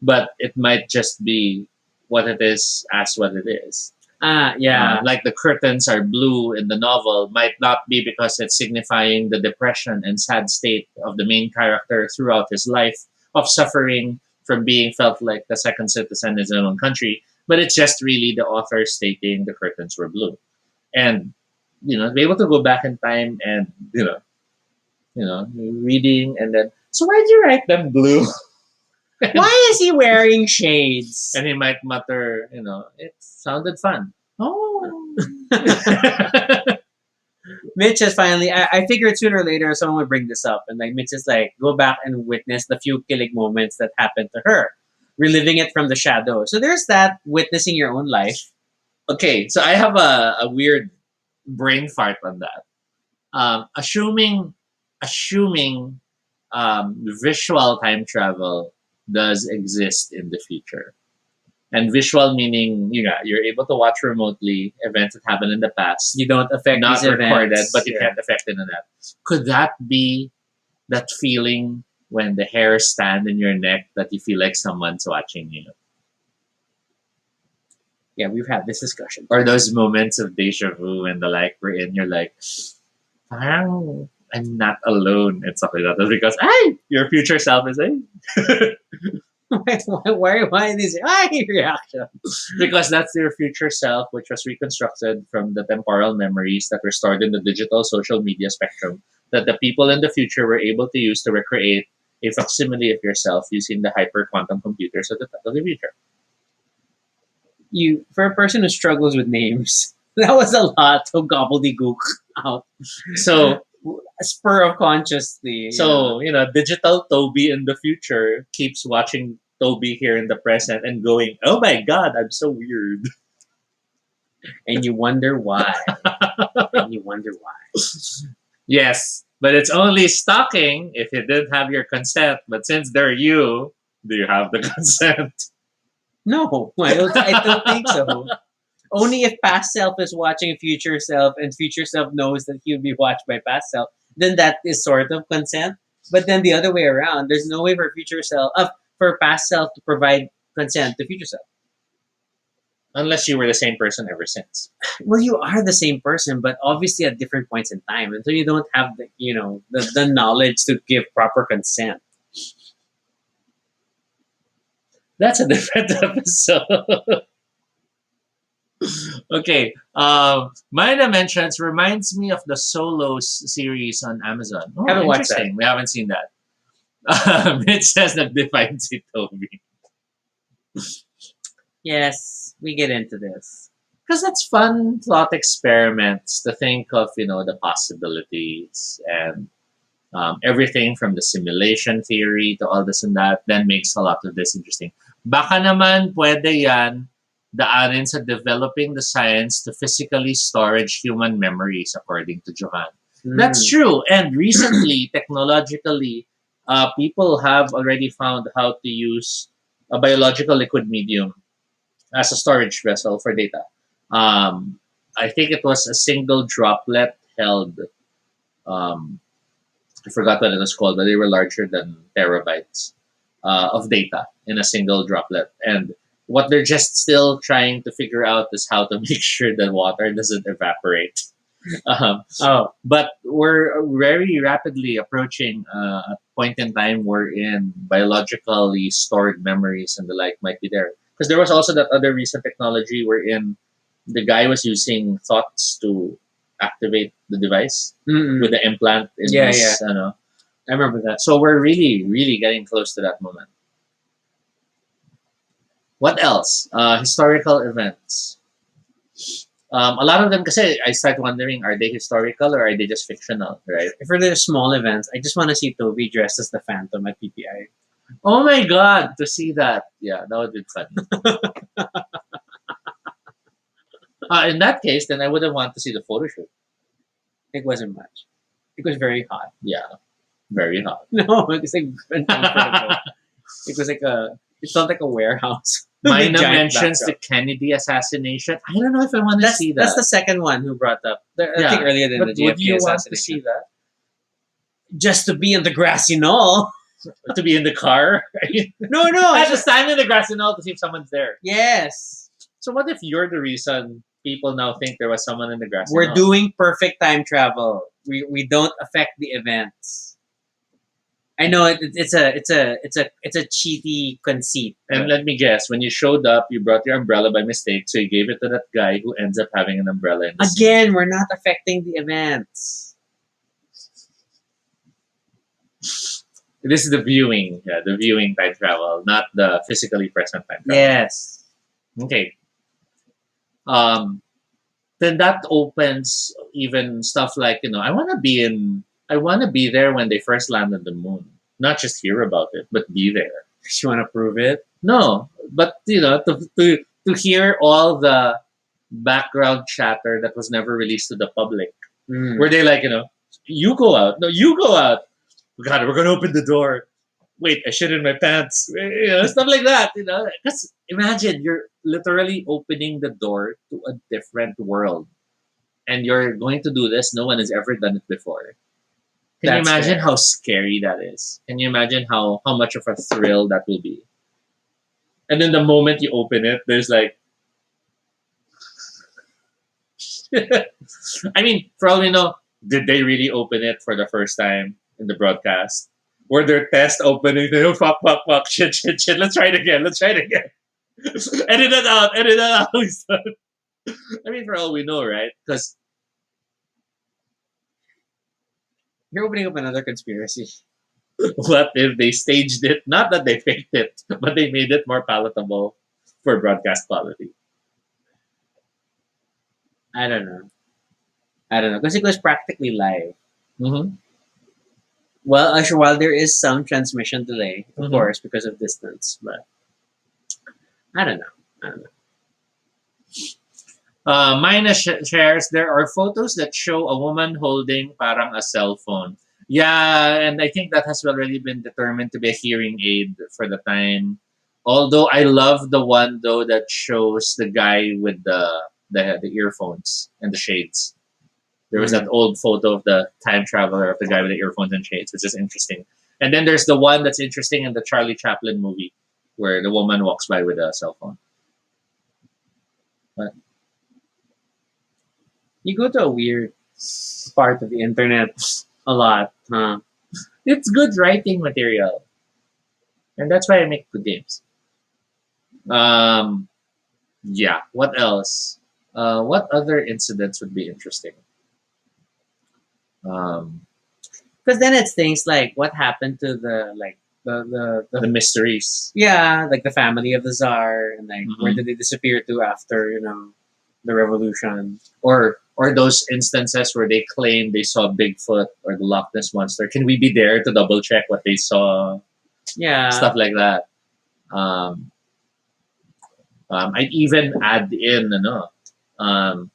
but it might just be what it is as what it is. Yeah. Like the curtains are blue in the novel might not be because it's signifying the depression and sad state of the main character throughout his life of suffering from being felt like the second citizen in his own country, but it's just really the author stating the curtains were blue. And be able to go back in time and reading and then, so why did you write them blue? Why is he wearing shades? And he might mutter, it sounded fun. Oh. Mitch has finally. I figured sooner or later someone would bring this up, and like Mitch is like, go back and witness the few killing moments that happened to her, reliving it from the shadow. So there's that, witnessing your own life. Okay, so I have a weird brain fart on that. Assuming visual time travel does exist in the future. And visual meaning, you're able to watch remotely events that happened in the past. You don't affect Not these recorded, events. but you can't affect it in that. Could that be that feeling when the hairs stand in your neck that you feel like someone's watching you? Yeah, we've had this discussion. Or those moments of deja vu and the like wherein you're like, parang I'm not alone and stuff like that. That's because, your future self is, Why this reaction? Because that's your future self, which was reconstructed from the temporal memories that were stored in the digital social media spectrum that the people in the future were able to use to recreate a facsimile of yourself using the hyper quantum computers of the future. For a person who struggles with names, that was a lot of gobbledygook out. So, Spur of consciously. So, digital Toby in the future keeps watching Toby here in the present and going, oh my God, I'm so weird. And you wonder why. Yes, but it's only stalking if you didn't have your consent. But since they're you, do you have the consent? No, I don't think so. Only if past self is watching future self and future self knows that he'll be watched by past self, then that is sort of consent. But then the other way around, there's no way for future self, for past self to provide consent to future self. Unless you were the same person ever since. Well, you are the same person, but obviously at different points in time, and so you don't have the knowledge to give proper consent. That's a different episode. Okay. My Dimensions reminds me of the Solos series on Amazon. Oh, Haven't watched that. interesting. We haven't seen that. It says that defines it, Toby. Yes, we get into this. Because it's fun thought experiments to think of, the possibilities and everything from the simulation theory to all this and that, then makes a lot of this interesting. Baka naman pwede yan daanin sa developing the science to physically storage human memories, according to Johan. That's true. And recently, technologically, people have already found how to use a biological liquid medium as a storage vessel for data. I think it was a single droplet held. I forgot what it was called, but they were larger than terabytes of data in a single droplet. And what they're just still trying to figure out is how to make sure the water doesn't evaporate. But we're very rapidly approaching a point in time wherein biologically stored memories and the like might be there. Because there was also that other recent technology wherein the guy was using thoughts to activate the device with the implant in his. I remember that. So we're really, really getting close to that moment. What else? Historical events. A lot of them, kasi I start wondering, are they historical or are they just fictional, right? For the small events, I just want to see Toby dressed as the Phantom at PPI. Oh my God, to see that. Yeah, that would be fun. In that case, then I wouldn't want to see the photo shoot. It wasn't much. It was very hot. Yeah, very hot. No, it was like uncomfortable. It was like it felt like a warehouse. Mina Giant mentions the backdrop. Kennedy assassination. I don't know if I want to see that. That's the second one who brought up. I think earlier than but the JFK would you want assassination. to see that? Just to be in the grassy knoll. To be in the car? No. I just stand in the grassy knoll to see if someone's there. Yes. So what if you're the reason people now think there was someone in the grassy We're knoll? doing perfect time travel. We don't affect the events. I know it's a cheaty conceit. And let me guess, when you showed up, you brought your umbrella by mistake, so you gave it to that guy who ends up having an umbrella in the scene. Again, we're not affecting the events. This is the viewing time travel, not the physically present time travel. Yes. Okay. Then that opens even stuff like, I want to be there when they first land on the moon. Not just hear about it, but be there. You want to prove it? No, but to hear all the background chatter that was never released to the public, where they like, you go out. No, you go out. God, we're gonna open the door. Wait, I shit in my pants. Stuff like that. Because imagine you're literally opening the door to a different world, and you're going to do this. No one has ever done it before. Can you imagine how scary that is? Can you imagine how much of a thrill that will be? And then the moment you open it, there's like, I mean, for all we know, did they really open it for the first time in the broadcast? Were there test openings? Fuck, shit, let's try it again. Edit it out. I mean, for all we know, right? Because you're opening up another conspiracy. What if they staged it? Not that they faked it, but they made it more palatable for broadcast quality. I don't know. Because it was practically live. Mm-hmm. Well, actually, while there is some transmission delay, of Mhm. course, because of distance, but I don't know. Mina shares, there are photos that show a woman holding parang a cell phone. Yeah, and I think that has already been determined to be a hearing aid for the time. Although I love the one though that shows the guy with the earphones and the shades. There was that old photo of the time traveler of the guy with the earphones and shades, which is interesting. And then there's the one that's interesting in the Charlie Chaplin movie, where the woman walks by with a cell phone. But You go to a weird part of the internet a lot, huh? it's good writing material, and that's why I make good games. Um, yeah. What else? What other incidents would be interesting? Um, Because then it's things like what happened to the like the mysteries. yeah, like the family of the czar, and like where Mhm. did they disappear to after the revolution? Or those instances where they claim they saw Bigfoot or the Loch Ness monster. Can we be there to double check what they saw? Yeah, Stuff like that. Um, I'd even add in, um,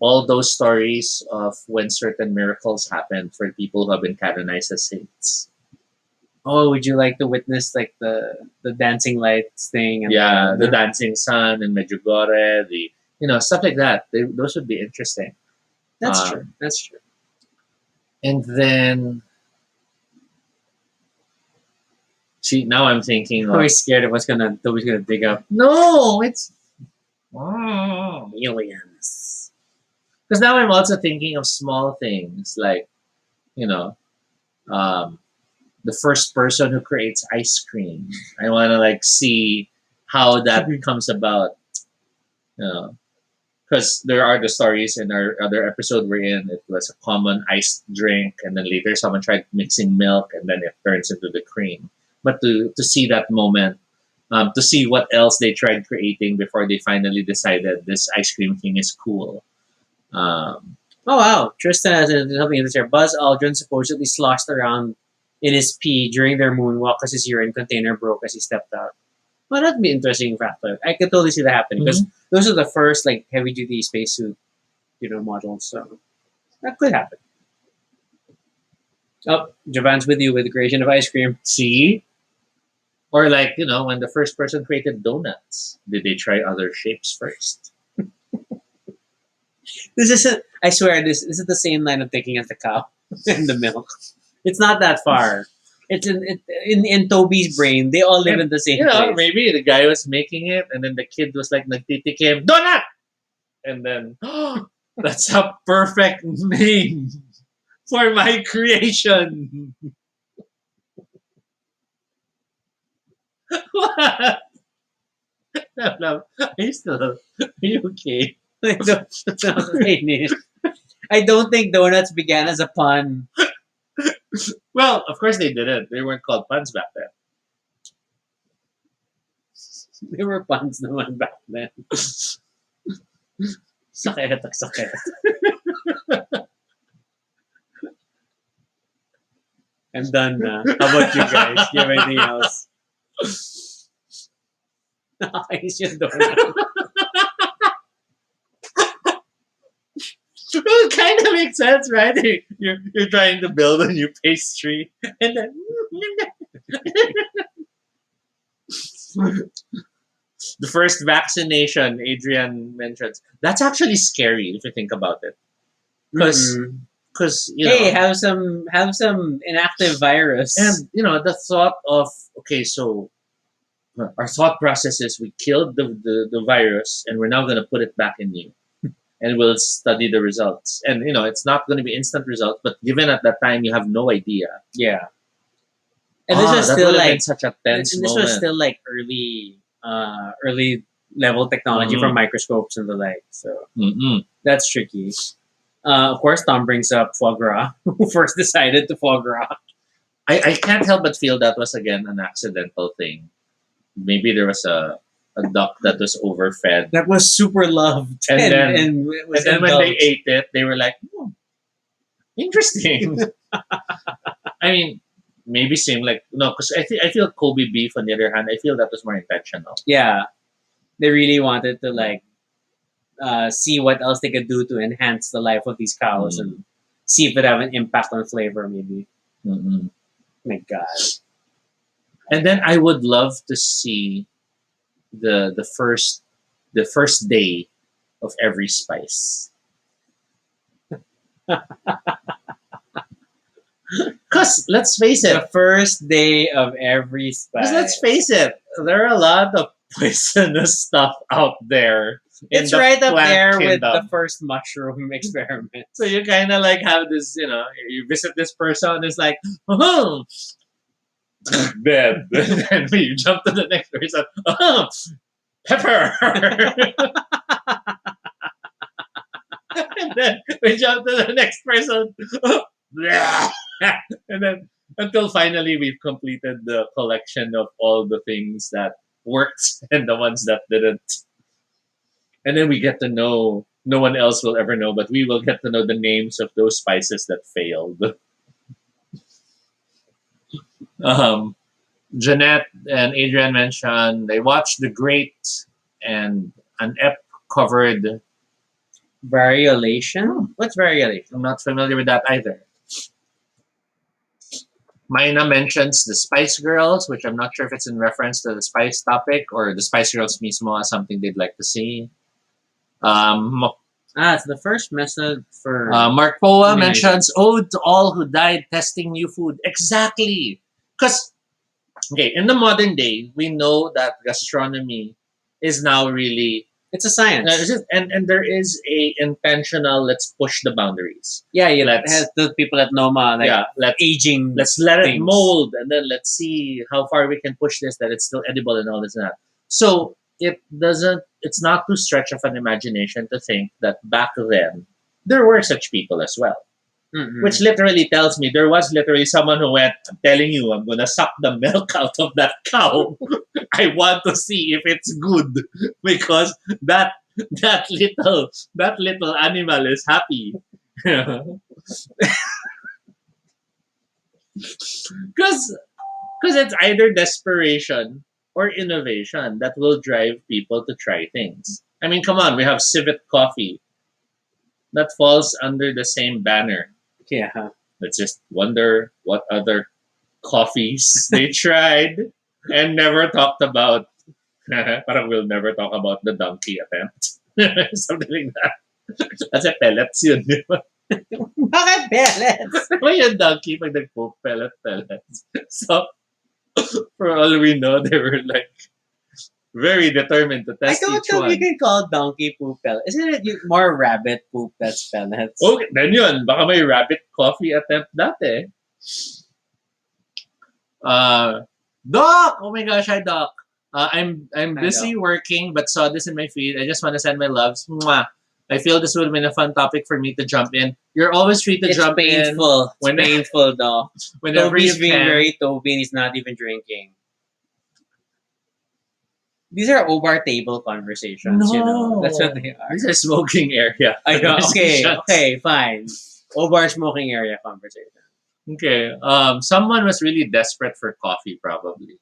all those stories of when certain miracles happened for people who have been canonized as saints. Oh, would you like to witness like the dancing lights thing? And Yeah, the dancing sun in Medjugorje, the stuff like that. Those would be interesting. That's Um, true. That's true. And then, see, now I'm thinking I'm of always scared of who's gonna dig up no, it's aliens. because now I'm also thinking of small things like you know, um, the first person who creates ice cream. I want to like see how that comes about. You know, because there are the stories in our other episode wherein it was a common iced drink, and then later someone tried mixing milk, and then it turns into the cream. But to see that moment, to see what else they tried creating before they finally decided this ice cream thing is cool. Um, Oh wow, Tristan has something in this here. Buzz Aldrin supposedly sloshed around in his pee during their moonwalk because his urine container broke as he stepped out. Well, that'd be an interesting factor. I could totally see that happening because those are the first like heavy duty spacesuit, models. So that could happen. Oh, Japan's with you with the creation of ice cream. see, or like when the first person created donuts, did they try other shapes first? This isn't. I swear, this is the same line of thinking as the cow and the milk. It's not that far. It's in Toby's brain. They all live in the same place. Maybe the guy was making it, and then the kid was like, "Nagtitikim donut," and then that's a perfect name for my creation. What? Are you okay? I don't think donuts began as a pun. Well, of course they didn't. They weren't called puns back then. They were puns naman back then. Sakit. I'm done na. How about you guys? Do you have anything else? Nakakainis yung donut. It kind of makes sense, right? You're trying to build a new pastry, and then the first vaccination, Adrian mentions, that's actually scary if you think about it, because Mm-mm. hey, have some inactive virus. and the thought of okay, so our thought process is we killed the virus, and we're now going to put it back in you. And we'll study the results. And it's not going to be instant results, but given at that time, you have no idea. Yeah. And this was that still would have been like such a tense and this moment. was still like early level technology from microscopes and the like. So Mm-mm. that's tricky. Of course, Tom brings up foie gras, who first decided to foie gras. I can't help but feel that was again an accidental thing. Maybe there was a duck that was overfed, That was super loved, And then- and it was and then when they indulged. ate it, they were like, interesting. I mean, maybe seem like no, because I feel Kobe beef on the other hand. I feel that was more intentional. Yeah, they really wanted to like see what else they could do to enhance the life of these cows and see if it have an impact on flavor. Maybe. Mm-mm. My God. And then I would love to see the first day of every spice. Because let's face it, The first day of every because let's spice. face it, there are a lot of poisonous stuff out there. In It's the right up plant there with kingdom. the first mushroom experiment. So you kind of like have this, you visit this person, it's like, oh, dead. And then you jump to the next person, oh, pepper. And then we jump to the next person, oh, and then until finally we've completed the collection of all the things that worked and the ones that didn't. And then we get to know, no one else will ever know, but we will get to know the names of those spices that failed. Um, Jeanette and Adrian mentioned they watched The Great and an ep covered. Variolation? What's variolation? I'm not familiar with that either. Mina mentions the Spice Girls, which I'm not sure if it's in reference to the spice topic or the Spice Girls mismo as something they'd like to see. It's the first method for. Mark Poa Immunization. mentions ode to all who died testing new food. Exactly. Because, okay, in the modern day, we know that gastronomy is now really, It's a science. and there is a intentional, let's push the boundaries. Yeah, Let's- has the people at Noma like Yeah, aging. let's let it things. mold and then let's see how far we can push this that it's still edible and all this and that. So it's not too stretch of an imagination to think that back then there were such people as well. Mm-mm. Which literally tells me there was literally someone who went, I'm telling you, I'm gonna suck the milk out of that cow. I want to see if it's good because that little animal is happy. Because it's either desperation or innovation that will drive people to try things. I mean, come on, we have Civic Coffee that falls under the same banner. Yeah. Let's just wonder what other coffees they tried and never talked about. Parang we'll never talk about the donkey attempt. Something like that. That's a pellets yun, di ba? Bakit pellets? May yung donkey pag nag-poop pellets. So, for all we know, they were like very determined to I test don't each know if you one. can call donkey poop pellets. Isn't it more rabbit poop that's pellets? Okay, then yun. Baka may rabbit coffee attempt dati. Doc! Oh my gosh, hi Doc. I'm busy working but saw this in my feed. I just want to send my loves. Mwah. I feel this would have been a fun topic for me to jump in. You're always free to It's jump painful. It's When- painful, though. in whenever Toby's you being can. very Toby and he's not even drinking. These are Obar table conversations, you know. No. That's what they are. This is a smoking area. I know. Okay, Conversations. okay, fine. Obar smoking area conversation. Okay. Someone was really desperate for coffee, probably.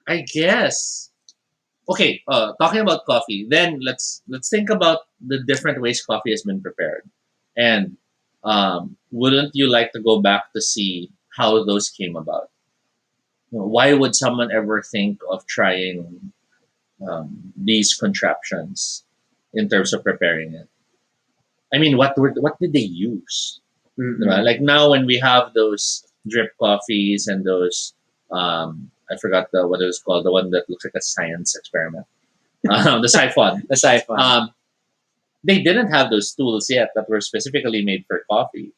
I guess. Okay. Talking about coffee, then let's think about the different ways coffee has been prepared, and wouldn't you like to go back to see how those came about? Why would someone ever think of trying these contraptions in terms of preparing it? I mean, what did they use? Mm-mm. Diba? Like now when we have those drip coffees and those I forgot what it was called, the one that looks like a science experiment. The siphon. The siphon. They didn't have those tools yet that were specifically made for coffee.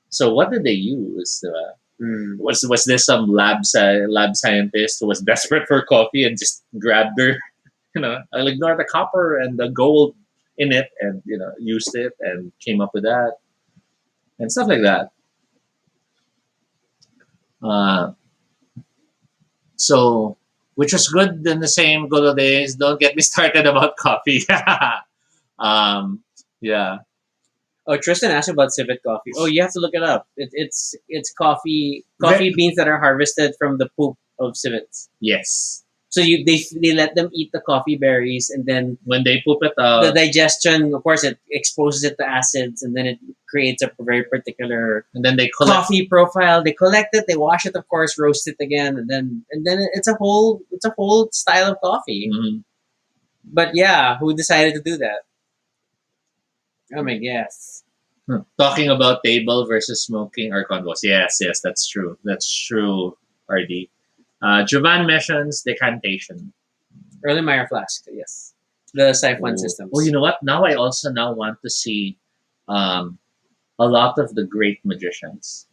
So what did they use? Diba? Was this some lab scientist who was desperate for coffee and just grabbed her? I'll ignore the copper and the gold in it and used it and came up with that and stuff like that. So, which was good in the same good old days. Don't get me started about coffee. Yeah. Oh, Tristan asked about Civic Coffee. Oh, you have to look it up. It's coffee beans that are harvested from the poop of civets. Yes. So they let them eat the coffee berries, and then When they poop it the out, digestion, of course, it exposes it to acids, and then it creates a very particular and then they collect. coffee profile. They collect it, they wash it, of course, roast it again, and then it's a whole style of coffee. Mhm. But yeah, who decided to do that? Oh my guess. Talking about table versus smoking or convos. Yes, yes, that's true. That's true, RD. Jovan mentions decantation. Early Meyer flask, yes. The siphon Oh. systems. Oh, you know what? Now I also now want to see um, a lot of the great magicians.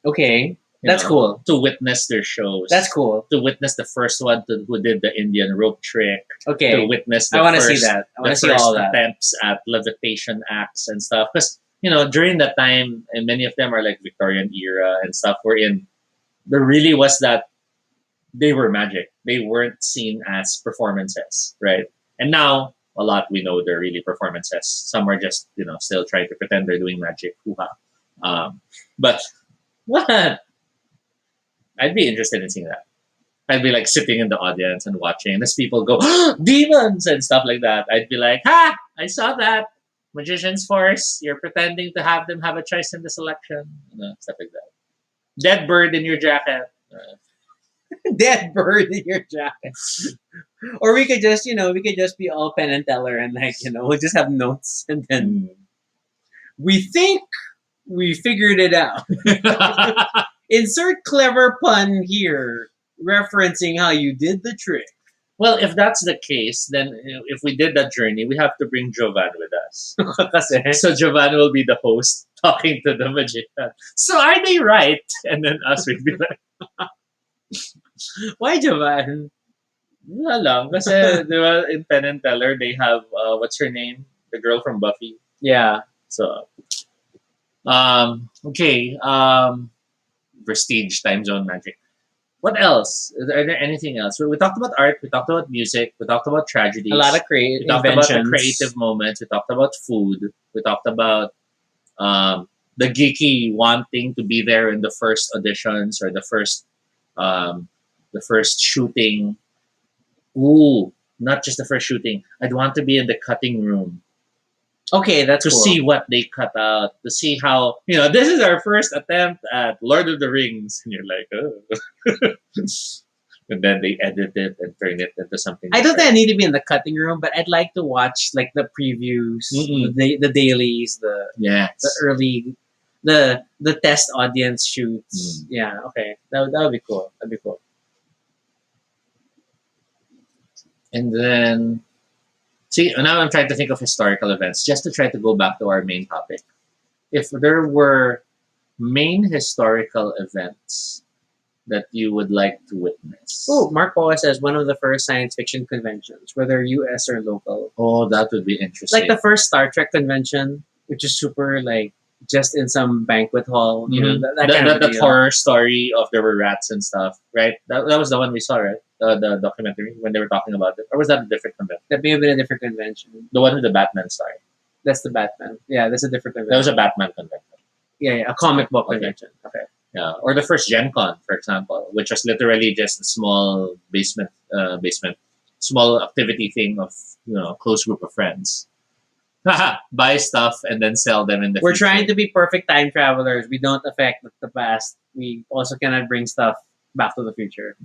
Okay, you that's know, cool. To witness their shows. That's cool. To witness the first one who did the Indian rope trick. Okay, To witness the I want to first, see that. I want the to see first all that. attempts at levitation acts and stuff. Because during that time, and many of them are like Victorian era and stuff. Wherein there really was that they were magic. They weren't seen as performances, right? And now a lot we know they're really performances. Some are just still trying to pretend they're doing magic. Hoo-ha. But what? I'd be interested in seeing that. I'd be like sitting in the audience and watching as people go demons and stuff like that. I'd be like, ha! I saw that. Magician's force. You're pretending to have them have a choice in the selection. Stuff like that. Dead bird in your jacket. Dead bird in your jacket. Or we could just, be all Penn and Teller and we'll just have notes and then we think we figured it out. Insert clever pun here, referencing how you did the trick. Well, if that's the case, then if we did that journey, we have to bring Jovan with us. So Jovan will be the host talking to the magician. So are they right? And then us would be like, why Jovan? Wala lang. Kasi, di ba, in Penn and Teller, they have, what's her name? The girl from Buffy. Yeah. So, okay. Prestige, time zone magic. What else? Are there anything else? We talked about art. We talked about music. We talked about tragedies. A lot of creative We talked about the creative moments. We talked about food. We talked about the geeky wanting to be there in the first auditions or the first shooting. Ooh, not just the first shooting. I'd want to be in the cutting room. Okay, that's to cool. see what they cut out, to see how this is our first attempt at Lord of the Rings, and you're like, oh. And then they edit it and turn it into something. I don't think I need to be in the cutting room, but I'd like to watch like the previews, the dailies, the early, the test audience shoots. Yeah, okay, that would be cool. That'd be cool. And then, see, now I'm trying to think of historical events, just to try to go back to our main topic. If there were main historical events that you would like to witness. Oh, Mark Poa says one of the first science fiction conventions, whether US or local. Oh, that would be interesting. Like the first Star Trek convention, which is super like just in some banquet hall. That horror story of there were rats and stuff, right? That was the one we saw, right? The documentary when they were talking about it, or was that a different convention? That may have been a different convention. The one with the Batman star. That's the Batman. Yeah, that's a different convention. That was a Batman convention. Yeah, a comic book convention. Okay. Yeah, or the first Gen Con, for example, which was literally just a small basement, small activity thing of close group of friends. Buy stuff and then sell them in the We're future. trying to be perfect time travelers. We don't affect the past. We also cannot bring stuff back to the future.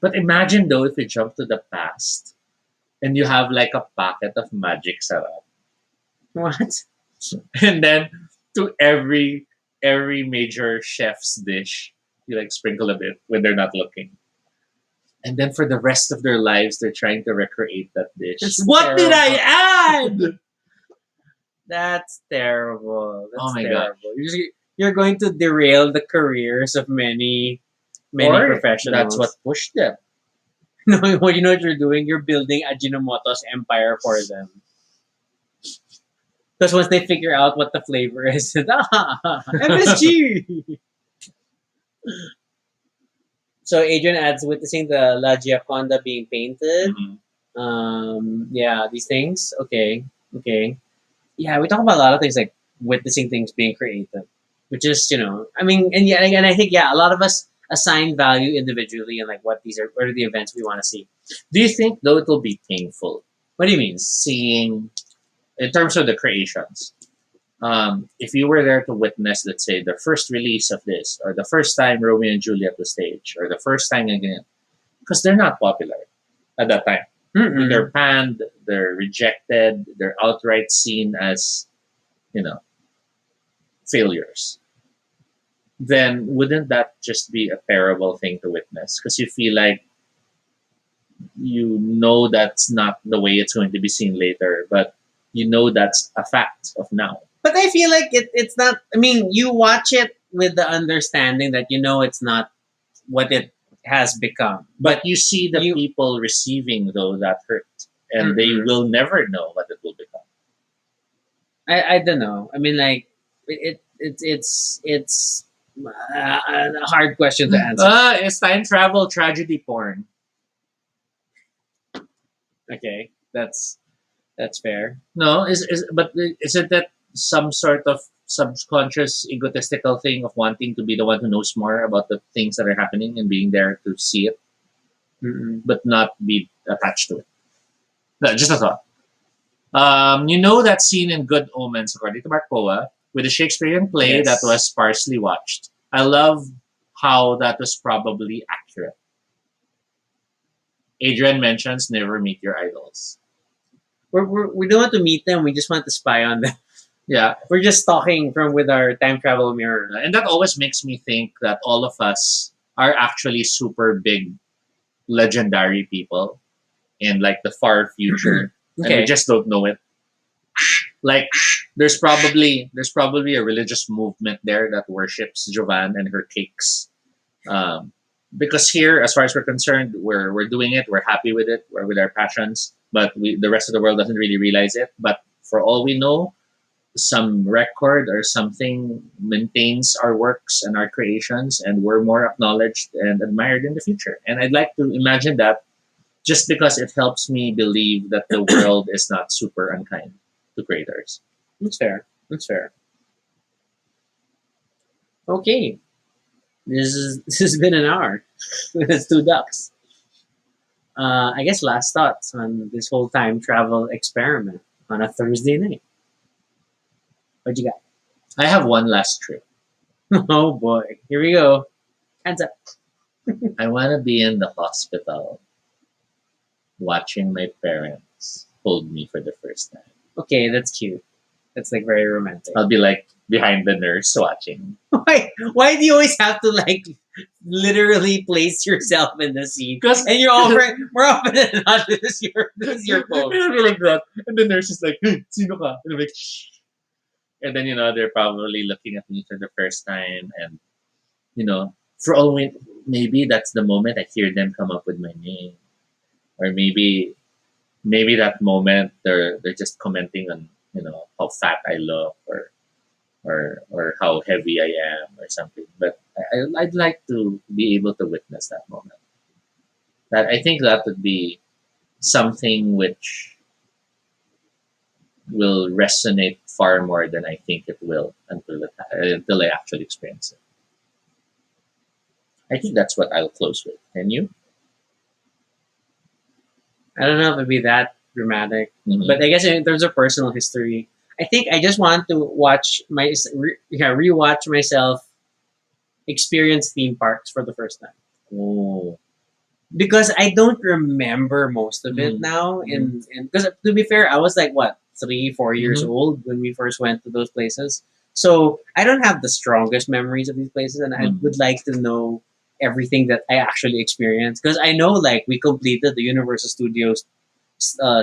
But imagine though if you jump to the past and you have like a packet of magic syrup. What? And then to every major chef's dish, you like sprinkle a bit when they're not looking. And then for the rest of their lives, they're trying to recreate that dish. What did I add? That's terrible. That's Oh my terrible. You're going to derail the careers of many professionals. That's what pushed them. No, you know what you're doing? You're building Ajinomoto's empire for them. Because once they figure out what the flavor is, MSG! So Adrian adds, witnessing the La Gioconda being painted. Yeah, these things. Okay. Yeah, we talk about a lot of things like witnessing things being created, which is, I mean, and I think, a lot of us assign value individually and like what are the events we want to see. Do you think though it will be painful? What do you mean? Seeing, in terms of the creations, if you were there to witness, let's say, the first release of this, or the first time Romeo and Juliet the stage, or the first time again, because they're not popular at that time. They're panned, they're rejected, they're outright seen as, failures, then wouldn't that just be a terrible thing to witness? Because you feel like you know that's not the way it's going to be seen later, but you know that's a fact of now. But I feel like it's not. I mean, you watch it with the understanding that you know it's not what it has become. But you see the You- people receiving though that hurt, and they Mhm. will never know what it will become. I don't know. I mean, like it's a hard question to answer. It's time travel tragedy porn. Okay, that's fair. No, but is it that some sort of subconscious egotistical thing of wanting to be the one who knows more about the things that are happening and being there to see it, Mm-mm. but not be attached to it? No, just a thought. You know that scene in Good Omens, according to Mark Poa, with the Shakespearean play Yes. that was sparsely watched. I love how that was probably accurate. Adrian mentions never meet your idols. We don't want to meet them. We just want to spy on them. Yeah, We're just talking from with our time travel mirror. and that always makes me think that all of us are actually super big, legendary people in like the far future, and we Okay. just don't know it. Like there's probably a religious movement there that worships Jovan and her cakes. Because here, as far as we're concerned, we're doing it. We're happy with it. We're with our passions, but the rest of the world doesn't really realize it. But for all we know, some record or something maintains our works and our creations, and we're more acknowledged and admired in the future. And I'd like to imagine that just because it helps me believe that the world is not super unkind to creators. That's fair. That's fair. Okay. This has been an hour. It's two ducks. I guess last thoughts on this whole time travel experiment on a Thursday night. What you got? I have one last trip. Oh boy. Here we go. Hands up. I want to be in the hospital watching my parents hold me for the first time. Okay, that's cute. That's like very romantic. I'll be like behind the nurse watching. Why do you always have to like literally place yourself in the scene? Because And you're offering more often than not, this is your pose. I'll be like that. And the nurse is like, hey, sino ka? And I'm like, shh. And then, they're probably looking at me for the first time. And, for all we, maybe that's the moment I hear them come up with my name. Or maybe that moment they're just commenting on, how fat I look or how heavy I am or something. But I'd like to be able to witness that moment. That I think that would be something which will resonate far more than I think it will until I actually experience it. I think that's what I'll close with. And you? I don't know if it'd be that dramatic, Mhm. but I guess in terms of personal history, I think I just want to rewatch myself experience theme parks for the first time Oh, because I don't remember most of it Mhm. now. Because to be fair, I was like what 3-4 years Mhm. old when we first went to those places, so I don't have the strongest memories of these places, and I Mhm. would like to know everything that I actually experienced because I know like we completed the Universal Studios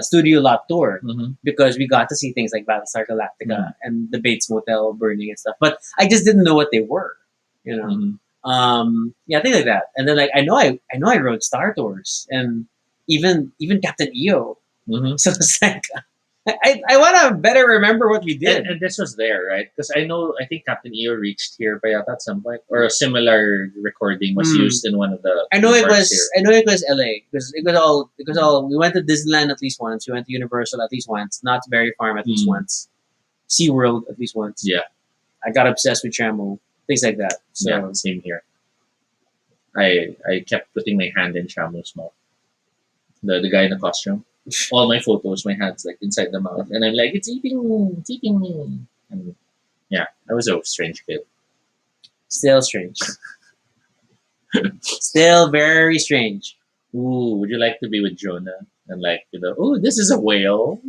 studio lot tour Mhm. because we got to see things like Battlestar Galactica Mhm. and the Bates Motel burning and stuff. But I just didn't know what they were, you know. Mhm. Yeah, things like that. And then like I know I rode Star Tours and even Captain EO. Mhm. So it's like I want to better remember what we did. And this was there, right? Because I think Captain EO reached here by at some point, or a similar recording was Hmm. used in one of the. I know it parks was LA because it was all we went to Disneyland at least once, we went to Universal at least once, Knott's Berry Farm at least Mm. once, SeaWorld at least once. Yeah. I got obsessed with Shamu, things like that. So Yeah, same here. I kept putting my hand in Shamu's mouth. The guy in the costume. All my photos, my hand's like inside the mouth, and I'm like, it's eating me. And yeah, I was a strange kid. still strange. Still very strange. Ooh, would you like to be with Jonah? And like, oh, this is a whale.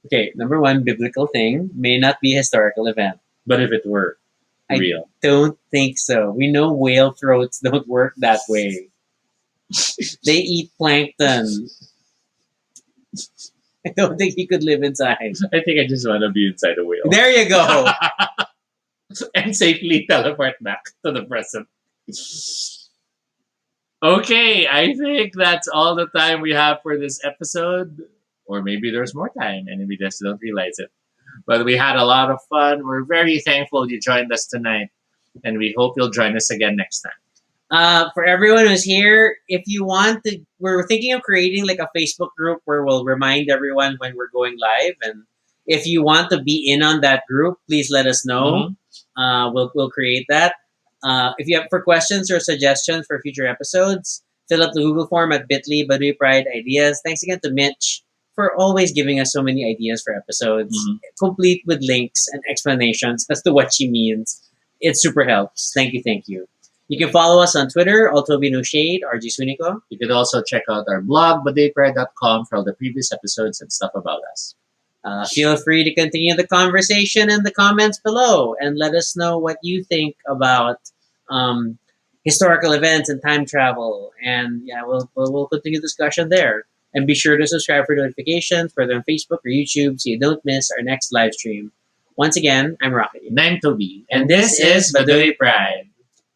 Okay, number one biblical thing may not be a historical event. But if it were, I real? don't think so. We know whale throats don't work that way. They eat plankton. I don't think he could live inside. I think I just want to be inside a whale. There you go. And safely teleport back to the present. Okay, I think that's all the time we have for this episode. Or maybe there's more time and we just don't realize it. But we had a lot of fun. We're very thankful you joined us tonight. And we hope you'll join us again next time. For everyone who's here, if you want to, we're thinking of creating like a Facebook group where we'll remind everyone when we're going live. And if you want to be in on that group, please let us know. We'll create that. If you have for questions or suggestions for future episodes, fill up the Google form at bit.ly Baduy Pride Ideas. Thanks again to Mitch for always giving us so many ideas for episodes, complete with links and explanations as to what she means. It super helps. Thank you. You can follow us on Twitter, @AltoBinoShade, RG Sunico. You could also check out our blog, baduypride.com, for all the previous episodes and stuff about us. Feel free to continue the conversation in the comments below and let us know what you think about historical events and time travel. And yeah, we'll continue discussion there. And be sure to subscribe for notifications, whether on Facebook or YouTube, so you don't miss our next live stream. Once again, I'm Rocky. And I'm Toby. And this is Baduy Pride.